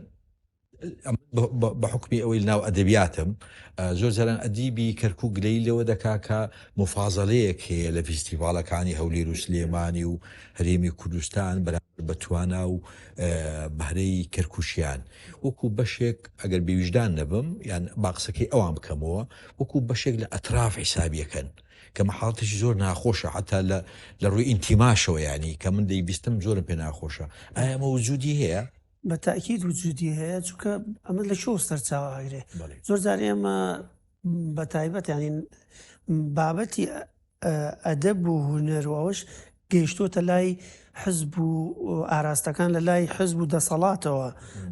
بە حکمی ئەوەی ناو ئەدەبیاتم زۆر جاران ئەدیبی کەرکووک لەیلەوە دەکا کە مفازەڵەیەک هەیە لە فیستیڤاڵەکانی هەولێر و سلێمانی و هەرێمی کوردستان بەرامبەر بە توانا و بەهرەی کەرکوچیان وەکو بەشێک ئەگەر بێویژدان نەبم یان باقسەکەی ئەوان بکەمەوە وەکو بەشێک لە ئەتراف حیسابیەکەن کە مەحاڵتێکی زۆر ناخۆشە حتا لە ڕووی ئینتیماشەوە ینی کە من دەیبیستم زۆرم پێ ناخۆشە ئایا ئەمە وجودی هەیە؟ بە تاکید وجودی هەیە چونکە ئەمە لە شۆ سەرچاوەگرێ زۆر جار ئێمە بە تایبەت ینی بابەتی ئەدەب و هونەرەوەش گەیشتۆتە لای حزب و ئاراستەکان لە لای حزب و دەسەڵاتەوە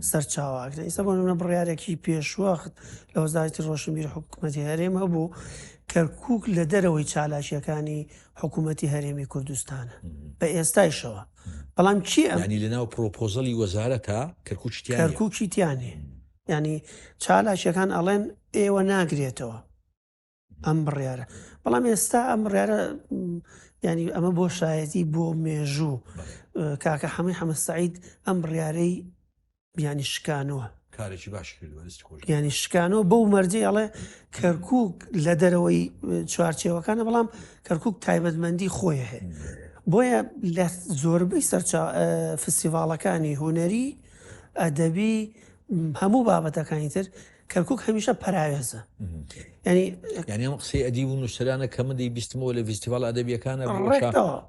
سەرچاوەگرێ ئێستا بۆ نمونە بڕیارێکی پێشوەخت لە وەزارەتی ڕۆشنبیری حکوومەتی هەرێم هەبوو کەرکووک لە دەرەوەی چالاشیەکانی حکوومەتی هەرێمی کوردستانە بە ئێستایشەوە بەڵام چی ینی لەناو پرۆپۆزەلی وەزارەتە کەرکووکی تیانێ ینی چالاشیەکان ئەڵێن ئێوە ناگرێتەوە ئەم بڕیارە بەڵام ئێستا ئەم بڕیارە ینی ئەمە بۆ شایەتی بۆ مێژوو کاکە حەمید سەعید ئەم بڕیارەی بیانی شکانەوە کارێکی باش ینی شکانەوە بەو مەرجەی ئەڵێ کەرکووک لە دەرەوەی چوارچێوەکانە بەڵام کەرکووک تایبەتمەندی خۆی هەیە بۆیە لە زۆربەی فستیڤاڵەکانی هونەری ئەدەبی هەموو بابەتەکانی تر کەرکووک هەمیشە پەراوێزە ینی ئەم قسەی ئەدیب و نووسرانە کە من دەیبیستمەوە لە فستیڤاڵ ئەدەبیەکانە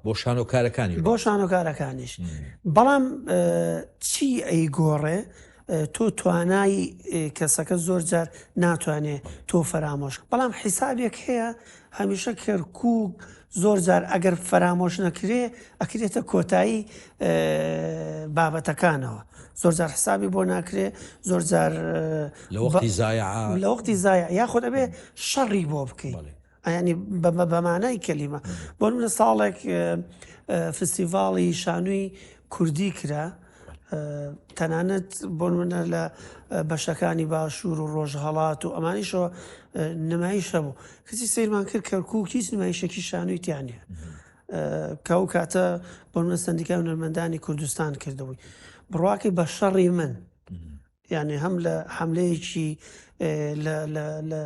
بۆ شانۆکارەکانی بۆ شانۆکارەکانیش بەڵام چی ئەیگۆڕێ تۆ توانای کەسەکە زۆر جار ناتوانێت تۆ فەرامۆش بەڵام حیسابێک هەیە هەمیشە کەرکووک زۆر جار ئەگەر فەرامۆش نەکرێ ئەکرێتە کۆتایی بابەتەکانەوە زۆر جار حسابی بۆ ناکرێ زۆر جار لە وەختی زایع یاخۆ دەبێ شەڕی بۆ بکەیت ینی بەمانای کەلیمە بۆ نمونە ساڵێک فستیڤاڵی شانووی کوردی کرا تەنانەت بۆ نمونە لە بەشەکانی باشوور و ڕۆژهەڵات و ئەمانیشەوە نمایشە بوو کەسی سیرمان کرد کەرکووک هیچ نمایشێکی شانووی تیانە کە ئەو کاتە بۆ نمونە سەندیکای هونەرمەندانی کوردستان کردبووی بڕواکەی بە شەڕی من یعنی هەم لە حملەیەکی لە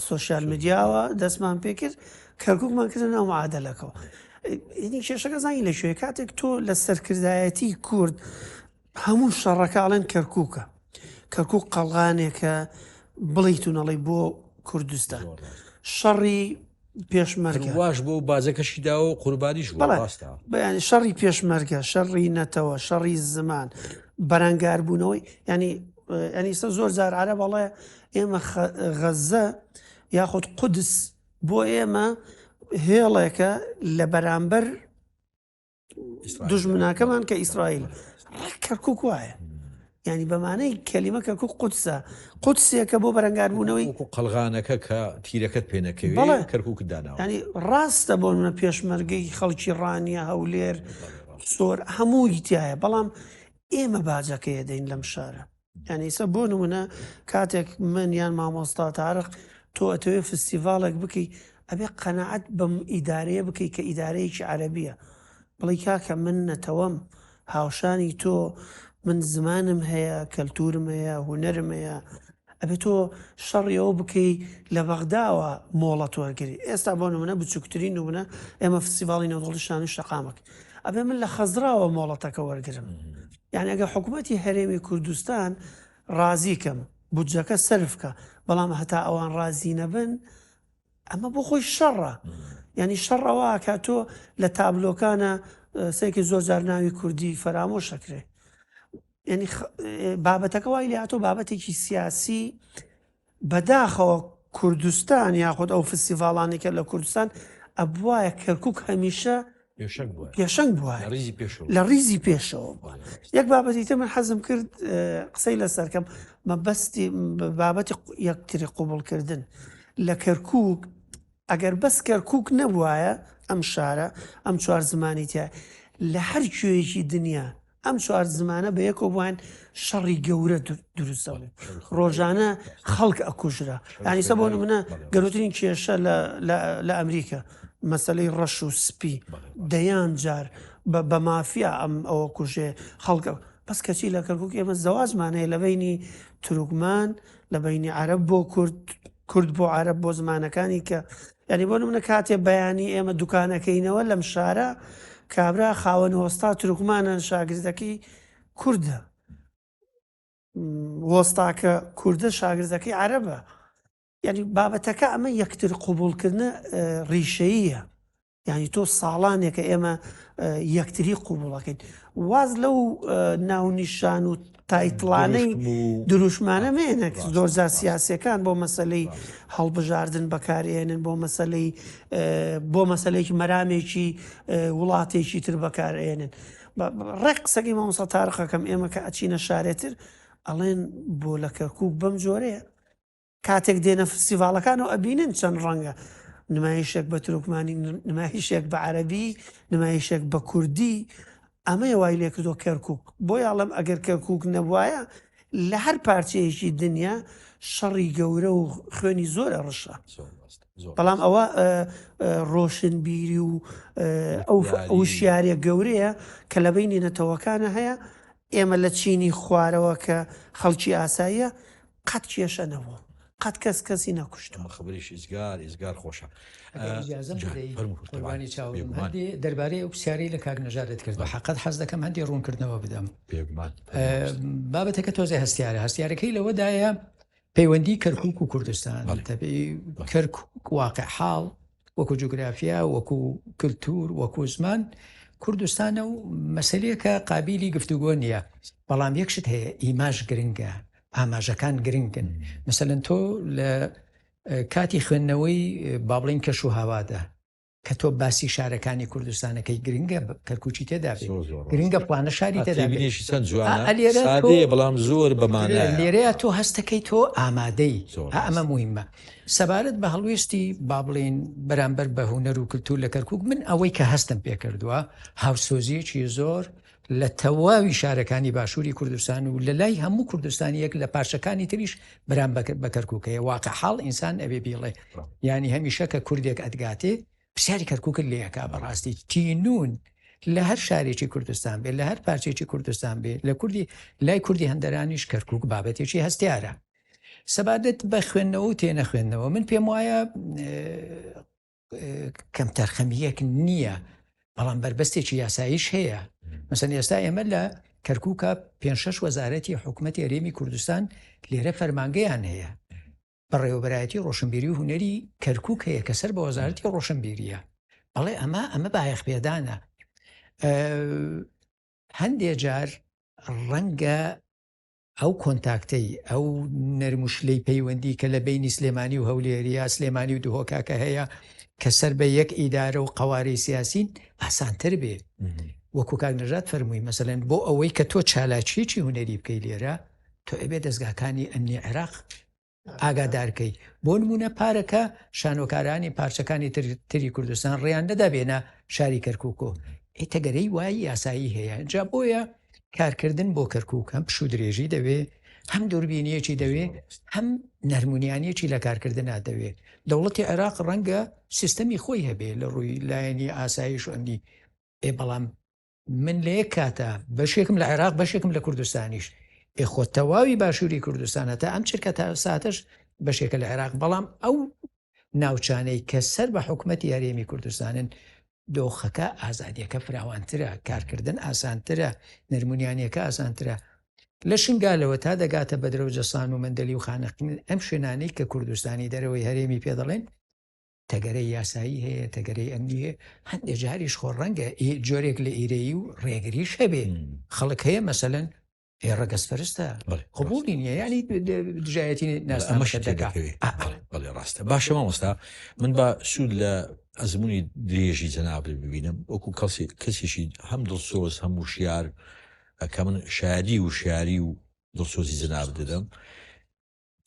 سۆشیال میدیاوە دەستمان پێ کرد کەرکووکمان کردن ناو معادلەکەەوە یعنی کێشەکە زانی لە شوێ کاتێک تۆ لە سەرکردایەتی کورد هەموو شەڕەکاڵێن کەرکووکە کەرکووک قەڵغانێکە بڵیت و نەڵی بۆ کوردستان شەڕی پێشمەرگە واش بۆ بازەکەشیدا و قوربانیش بەیانی شەڕی پێشمەرگە شەڕی نەتەوە شەڕی زمان بەرەنگاربوونەوەی ینی سە زۆر جار عەرە بەڵێ ئێمە غەزە یاخود قودس بۆ ئێمە هێڵێکە لە بەرامبەر دوژمناکەمان کە ئیسرائیل کەرکووک وایە ینی بەمانەی کەلیمە کەرکووک قودسە قودسێکە بۆ بەرەنگاربوونەوەی قەڵغانەکە کە تیرەکەت پێنەکەوێت کەرکووک داناوە ینی ڕاستە بۆ منە پێشمەرگەی خەڵکی ڕانیە هەولێر سۆر هەمووی تایە بەڵام ئێمە باجەکەیە دەین لەم شارە ینی ئێستا بۆ نمونە کاتێک من یان مامۆستا تارق تۆ ئەتەوێ فستیڤاڵێک بکەی ئەبێ قەنەعەت بەم ئیدارەیە بکەی کە ئیدارەیەکی عەرەبیە بڵی کاکە من نەتەوەم هاوشانی تۆ من زمانم هەیە کەلتورم هەیە هونەرم هەیە ئەبێ تۆ شەڕیەوە بکەی لە بەغداوە مۆڵەت وەرگری ئێستا بۆ نمونە بچووکترین نمونە ئێمە فستیڤاڵی نەودڵی شانووی شەقامک ئەبێ من لە خەزراوە مۆڵەتەکە وەرگرم یعنی ئەگە حکوومەتی هەرێمی کوردستان ڕازیکەم بودجەکە سەرفکە بەڵام هەتا ئەوان ڕازی نەبن ئەمە بۆ خۆی شەڕە ینی شەڕەوە کە تۆ لە تابلۆکانە سێکی زۆر جار ناوی کوردی فەرامۆشەکرێ ینی بابەتەکە وای لێ هاتۆ بابەتێکی سیاسی بەداخەوە کوردستان یاخود ئەو فستیڤاڵانی کە لە کوردستان ئەبوایە کەرکووک هەمیشە پێشەنگ بووە لە ریزی پێشەوە یەک بابەتی تر من حەزم کرد قسەی لەسەرکەم مەبەستی بابەتی یەکتری قوبوڵکردن لە کەرکووک ئەگەر بەس کەرکووک نەبوایە ئەم شارە ئەم چوار زمانی تایە لە هەر کوێیەکی دنیا ئەم چوار زمانە بە یەکۆ بووان شەڕی گەورە دروستە بوو ڕۆژانە خەڵک ئەکوژرا یانی سە بۆ نمونە گەورەترین کێشە لە ئەمریکا مەسلەی ڕەش و سپی دەیان جار بە مافیا ئەم ئەوە کوژێ خەڵکە بەس کەچی لە کەرکووک ئێمە زەواجمانەیە لە بینی تورکمان لە بینی عەرەب بۆ کورد بۆ عەرەب بۆ زمانەکانی کە ینی بۆ نمونە کاتێ بەیانی ئێمە دوکانەکەینەوە لەم شارە کابرا خاوەن وەستا تورکمانە شاگردەکەی کوردە وەستاکە کوردە شاگردەکەی عەرەبە یعنی بابەتەکە ئەمە یەکتر قوبولکردنە ڕیشەییە یعنی تۆ ساڵانێکە ئێمە یەکتری قوبوڵەکەین واز لەو ناونیشان و تایتڵانەی دروشمانە مێنە زۆرجار سیاسیەکان بۆ مەسلەی هەڵبژاردن بەکارێنن بۆ مەسلەیەکی مەرامێکی وڵاتێکی تر بەکارێنن ڕێک قسەی مامۆستا تارقەکەم ئێمە کە ئەچینە شارێتر ئەڵێن بۆ لە کەرکووک بەم جۆرەیە کاتێک دێنە فستیڤالەکان و ئەبینن چەند ڕەنگە نمایشێک بە تورکمانی نمایشێک بە عەرەبی نمایشێک بە کوردی ئەمەیە وای لێ کردۆ کەرکووک بۆ یاڵم ئەگەر کەرکووک نەبوایە لە هەر پارچەیەکی دنیا شەڕی گەورە و خوێنی زۆرە ڕەشە بەڵام ئەوە ڕۆشنبیری و ئەو شیارێ گەورەیە کە لە بینی نەتەوەکانە هەیە ئێمە لە چینی خوارەوە کە خەڵکی ئاساییە قەت کێشە نەبوو قەت کەسی نەکوشتەوە خبریش ئیزگار خۆشە قوربانی چاوم هەندێ دەربارەی ئەو پرسیارەی لە کاک نەژادت کردەوە حەقەت حەز دەکەم هەندێ ڕوونکردنەوە بدەم بابەتەکە تۆزێ هەستیارەکەی لەوەدایە پەیوەندی کەرکووک و کوردستان کەرکووک واقع حاڵ وەکو جوگرافیا وەکو کلتور وەکو زمان کوردستانە و مەسەلەیەکە قابیلی گفتوگۆ نییە بەڵام یەکشت هەیە ئیماژ گرنگە ئاماژەکان گرنگن مەسەلەن تۆ لە کاتی خوێندنەوەی بابڵین کەش و هاوادە کە تۆ باسی شارەکانی کوردستانەکەی گرنگە کەرکووکی تێدا بێت گرنگە پلانە شاری تێدا بەڵام زۆر بەمانە لێرەیە تۆ هەستەکەی تۆ ئامادەی ئەمە مهمە سەبارەت بە هەڵوێستی بابڵین بەرامبەر بە هونەر و کلتور لە کەرکووک من ئەوەی کە هەستم پێکردووە هاوسۆزیەکی زۆر لە تەواوی شارەکانی باشووری کوردستان و لە لای هەموو کوردستانیەک لە پارچەکانی تریش بەرام بە کەرکووکەیە واقع حاڵ ئینسان ئەبێ بیڵێ ینی هەمیشە کە کوردێک ئەدگاتێ پرسیاری کەرکووکت لێەکا بەڕاستی تینون لە هەر شارێکی کوردستان بێت لە هەر پارچێکی کوردستان بێت لە لای کوردی هەندەرانیش کەرکووک بابەتێکی هەستیارە سەبادت بە خوێندنەوە و تێنە خوێندنەوە من پێم وایە کەم تەرخەمیەک نییە بەڵام بەربەستێکی یاساییش هەیە مەسەن ئێستا ئێمە لە کەرکووکە 5-6 وەزارەتی حکوومەتی هەرێمی کوردستان لێرە فەرمانگەیان هەیە بەڕێوەبەرایەتی ڕۆشنبیری و هونەری کەرکووک هەیە کە سەر بە وەزارەتی ڕۆشنبیریە بەڵێ ئەمە بایەخپێدانە هەندێک جار ڕەنگە ئەو کۆنتاکتەی ئەو نەرموشلەی پەیوەندی کە لە بینی سلێمانی و هەولێریە سلێمانی و دوهۆکاکە هەیە کە سەر بە یەک ئیدارە و قەوارەی سیاسین ئاسانتر بێ وەکو کاک نەژاد فەرمووی مەسەلەن بۆ ئەوەی کە تۆ چالاکیەکی هونەری بکەی لێرە تۆ ئەبێ دەستگاکانی ئەمنی عێراق ئاگادارکەی بۆ نمونە پارەکە شانۆکارانی پارچەکانی تری کوردستان ڕێیان نەدابێنە شاری کەرکووکۆ ئێتەگەرەی وای یاسایی هەیە جا بۆیە کارکردن بۆ کەرکووک هەم پشوو درێژی دەوێ هەم دووربینیەکی دەوێ هەم نەرمونیانیەکی لە کارکردنا دەوێ دەوڵەتی عێراق ڕەنگە سیستەمی خۆی هەبێ لە ڕووی لایەنی ئاسایش و ئەمنی بەڵام من لە یەک کاتە بەشێکم لە عێراق بەشێکم لە کوردستانیش خۆ تەواوی باشووری کوردستانە تا ئەم چرکە تا ساتش بەشێکە لە عێراق بەڵام ئەو ناوچانەی کە سەر بە حکوومەتی هەرێمی کوردستانن دۆخەکە ئازادیەکە فراوانترە کارکردن ئاسانترە نەرمونیانیەکە ئاسانترە لە شنگالەوە تا دەگاتە بە درەوجەسان و مندەلی و خانەقین ئەم شوێنانەی کە کوردستانی دەرەوەی هەرێمی پێ دەڵێن تەگەرەی یاسایی هەیە تەگەرەی ئەمنی هەیە هەندێک جاریش خۆ ڕەنگە جۆرێک لە ئیرەیی و ڕێگریش هەبێ خەڵک هەیە مەسەلەن ڕەگەسپەرستە قبولی نییە ینی دژایەتی ناسنامەشەکەی ڕاستە باشە مامۆستا من بە سوود لە ئەزمموی درێژی جەناب ببینم وەکو کەسێکی هەم دڵسۆز هەموو شیار کە من شادی و شیاری و دڵسۆزی جەناب دەدەم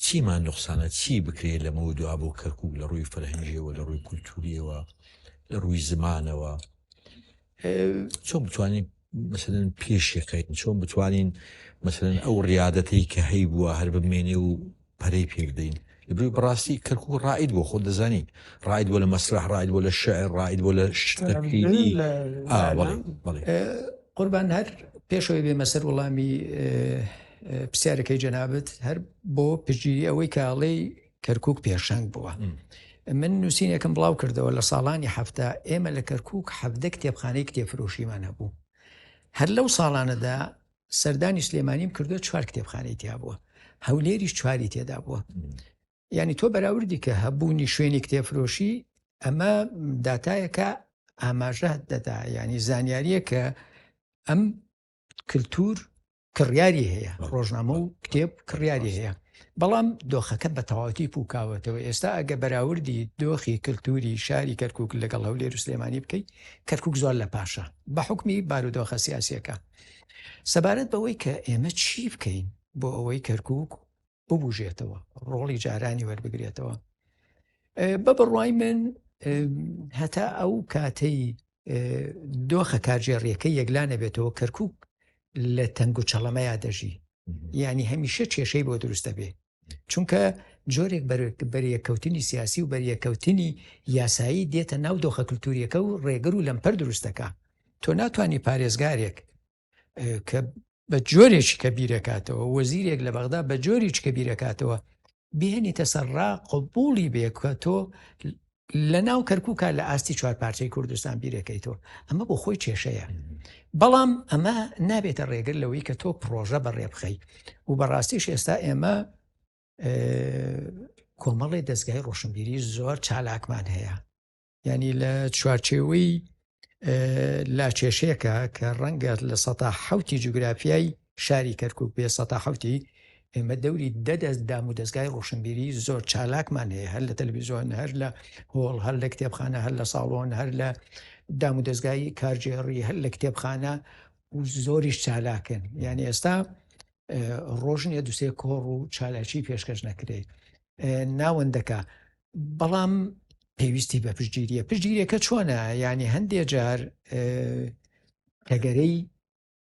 چیمان نقصانە چی بکرێت لەمەوە دوعا بۆ کەرکووک لە ڕووی فەرهەنگیەوە لە ڕووی کولتوریەوە لە ڕووی زمانەوە چۆن بتوانین مثلەن پێشەکەین چۆن بتوانین مثلەن ئەو ڕیادەتی کە هەی بووە هەر بمێنێ و پەرەی پێدەین لەبروی بەڕاستی کەرکوو ڕائید بۆ خۆ دەزانی ڕائید بۆ لە مەسرح ڕائید بۆ لە شعر ڕائید بۆ لە شتەکەی قوربان هەر پێشەوەی بێ مەسەر وەڵامی پرسیارەکەی جەنابەت هەر بۆ پشگیری ئەوەی کاڵەی کەرکووک پێشەنگ بووە. من نووسینێکم بڵاو کردەوە لە ساڵانی هەفتە ئێمە لە کەرکووک 17 کتێبخانەی کتێبفرۆشیمان هەبوو. هەر لەو ساڵانەدا سەردانی سلێمانیم کردو 4 کتێبخانەی تیا بووە، هەولێریش 4 تێدا بووە. یعنی تۆ بەراوردی کە هەبوونی شوێنی کتێبفرۆشی ئەمە داتایەکە ئاماژە دەدا، ینی زانیاریە کە ئەم کللتور کڕیاری هەیە، ڕۆژنامە و کتێب کڕیاری هەیە. بەڵام دۆخەکە بە تەواوەتی پوکاوەتەوە. ئێستا ئەگە بەراوردی دۆخی کللتوری شاری کەرکووک لەگەڵ هەولێر و سلێمانی بکەیت، کەرکووک زۆر لە پاشە بە حکمی بارودۆخە سیاسیەکە. سەبارەت بەوەی کە ئێمە چی بکەین بۆ ئەوەی کەرکووک ببوژێتەوە، ڕۆڵی جارانی وەربگرێتەوە. بە بڕوای من هەتا ئەو کاتەی دۆخە کارژێڕیەکەی یەکلا نەبێتەوە کەرکووک لە تەنگ و چەڵەمەیا دەژی، یعنی هەمیشە کێشەی بۆ دروستە بێ، چونکە جۆرێک بەریەکەوتنی سیاسی و بەریەکەوتنی یاسایی دێتە ناو دۆخە کللتوریەکە و ڕێگر و لەمپەر دروستەکە. تۆ ناتوانانی پارێزگارێک کە بە جۆرێکی کە بیرەکاتەوە، وەزیرێک لە بەغدا بە جۆرێکی کە بیرەکاتەوە بێنیتە سەرڕا قبوڵی بێ کە تۆ لە ناو کەرکووکە لە ئاستی 4 پارچەی کوردستان بیرەکەیتەوە. ئەمە بۆ خۆی کێشەیە. بەڵام ئەمە نابێتە ڕێگر لەوەی کە تۆ پرۆژە بەڕێ بخەی و بەڕاستیش ئێستا ئێمە کۆمەڵی دەستگای ڕۆشنبیری زۆر چالاکمان هەیە، ینی لە چوارچێوەی لاکێشەیەکە کە ڕەنگە لە 1970 جوگرافیای شاری کەرکووک بێ 1970 ئێمە دەوری دام و دەستگای ڕۆشنبیری زۆر چالاکمان هەیە، هەر لە تەلەڤیزۆن، هەر لە هۆڵ، هەر لە کتێبخانە، هەر لە ساڵۆن، هەر لە دام و دەستگای کارژێڕی، هەر لە کتێبخانە و زۆریش چالاکن. یعنی ئێستا ڕۆژنیە دوسێ کۆڕ و چالاکی پێشکەش نەکرێت ناوەندەکە. بەڵام پێویستی بە پشتگیریە. پشتگیریەکە چۆنە؟ ینی هەندێک جار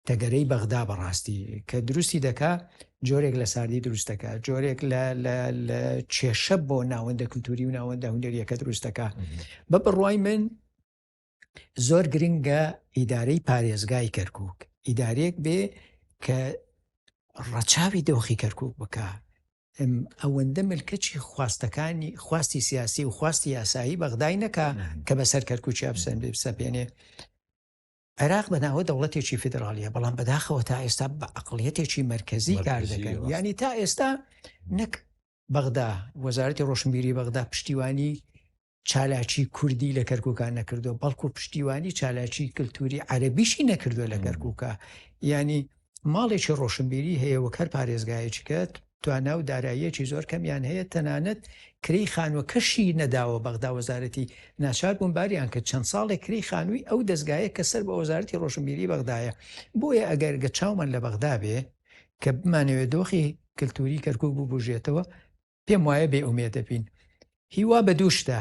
تەگەرەی بەغدا بەڕاستی کە دروستی دەکا جۆرێک لە ساردی دروستەکە، جۆرێک لە کێشە بۆ ناوەندە کللتوری و ناوەندە هونەریەکە دروستەکە. بە بڕوای من زۆر گرنگە ئیدارەی پارێزگای کەرکووک ئیدارێک بێ کە ڕەچاوی دۆخی کەرکووک بکە، ئەوەندە ملکەچی خواستەکانی خواستی سیاسی و خواستی یاسایی بەغدای نەکە کە بەسەر کەرکووکی بسەپێنێ. عێراق بەناوە دەوڵەتێکی فیدراالیە، بەڵام بەداخەوە تا ئێستا بە عەقڵیەتێکی مرکزی کار دەکەن. یعنی تا ئێستا نەک بەغدا وەزارەتی ڕۆشنبیری بەغدا پشتیوانی چالاکی کوردی لە کەرکووکان نەکردو، بەڵکو پشتیوانی چالاکی کللتوری عەرەبیشی نەکردو لە کەرکووکە. یعنی ماڵێکی ڕۆشنبیری هەیە وەک هەر پارێزگایەکی کات توانە و داراییەکی زۆر کەمیان هەیە، تەنانەت کرێی خانووەکەشی نەداوە بەغدا وەزارەتی ناچار بوون باریان کە چەند ساڵێک کرێی خانووی ئەو دەستگایە کە سەر بە وەزارەتی ڕۆشنبیری بەغدایە. بۆیە ئەگەر گە چاومان لە بەغدا بێ کە بمانەوێت دۆخی کللتوری کەرکووک ببوژێتەوە، پێم وایە بێ ئومێدە بین. هیوا بە دووشتە،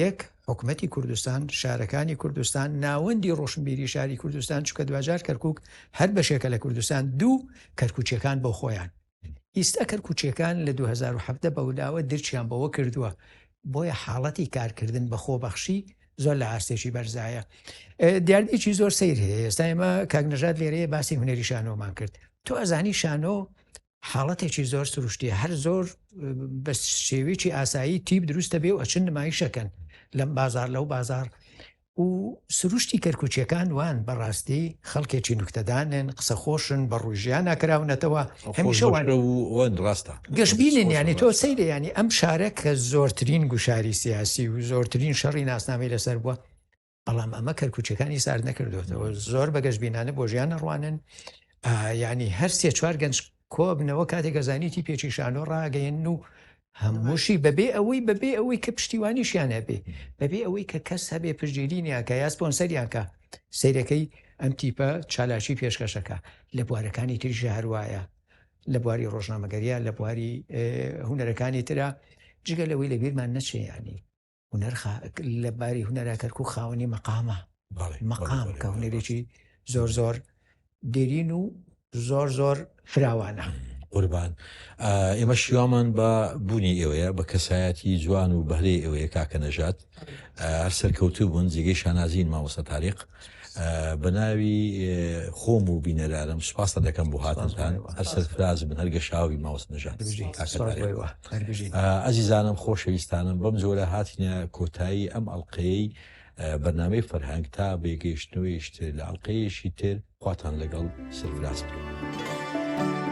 یەک حکومەتی کوردستان، شارەکانی کوردستان، ناوەندی ڕۆشنبیری شاری کوردستان، چونکە دوجار کەرکووک هەر بەشێکە لە کوردستان، دوو کەرکووچیەکان بۆ خۆیان. ئیستا کەرکووچیەکان لە 2017 بەوداوە درچیان بەوە کردووە، بۆیە حاڵەتی کارکردن بە خۆبەخشی زۆر لە ئاستێکی بەرزایە. دیاردێکی زۆر سیر هەیە. ئێستا ئێمە کاکنەژاد لێرەیە باسی هونەری شانۆمان کرد. تۆ ئەزانی شانۆ حاڵەتێکی زۆر سروشتیە، هەر زۆر بە شێوێکی ئاسایی تیب دروستە بێ و ئەچن نمایشەکەن لەم بازار لەو بازار. و سروشتی کەرکووچیەکان وان بەڕاستی خەڵکێکی نوکتەدانن، قسە خۆشن، بە ڕووژیان ناکراونەتەوە، هەمیشەوان ڕاستە گەشتبینن. ینی تۆ سەیرە، ینی ئەم شارە کە زۆرترین گوشاری سیاسی و زۆرترین شەڕی ناسنامەی لەسەر بووە، بەڵام ئەمە کەرکووچیەکانی سارد نەکردوێتەوە. زۆر بە گەشتبینانە بۆ ژیان نەڕوانن. ینی هەر 3-4 گەنج کۆ بنەوە کاتێک گەزانیتی پێچی شانۆ ڕاگەین و هەمووشی بەبێ ئەوەی کە پشتیوانیشیان هەبێ، بەبێ ئەوەی کە کەس هەبێ پشتگیرینیان کە یا سپۆنسەریانکە سەیرەکەی ئەم تیپە چالاکی پێشکەشەکە. لە بوارەکانی تریش هەروایە، لە بواری ڕۆژنامەگەریە، لە بواری هونەرەکانی ترە، جگە لەوەی لە بیرمان نەچێ. ینی هونەر لە باری هونەرە کەرکووک خاوەنی مەقام کە هونەرێکی زۆر دێرین و زۆر فراوانە. قوربان ئێمە شیوامان بە بوونی ئێوەیە بە کەسایەتی جوان و بەهرەی ئێوەیە کاکە نەژات هەر سەرکەوتوو بوون جێگەی شانازین مامۆستا تاریق بە ناوی خۆم و بینەرارم سوپاسە دەکەم بۆ هاتنتان هەر سەرفراز بن هەرگە شاوی مامۆستا نەژات. ئەزیزانم خۆشەویستانم بەم جۆرە هاتینە کۆتایی ئەم ئەڵلقەیەی بەرنامەی فەرهەنگ تا بێگەیشتنەوەیشتر لە ئەڵلقەیەشی تر خواتان لەگەڵ سەرفراز بکەن.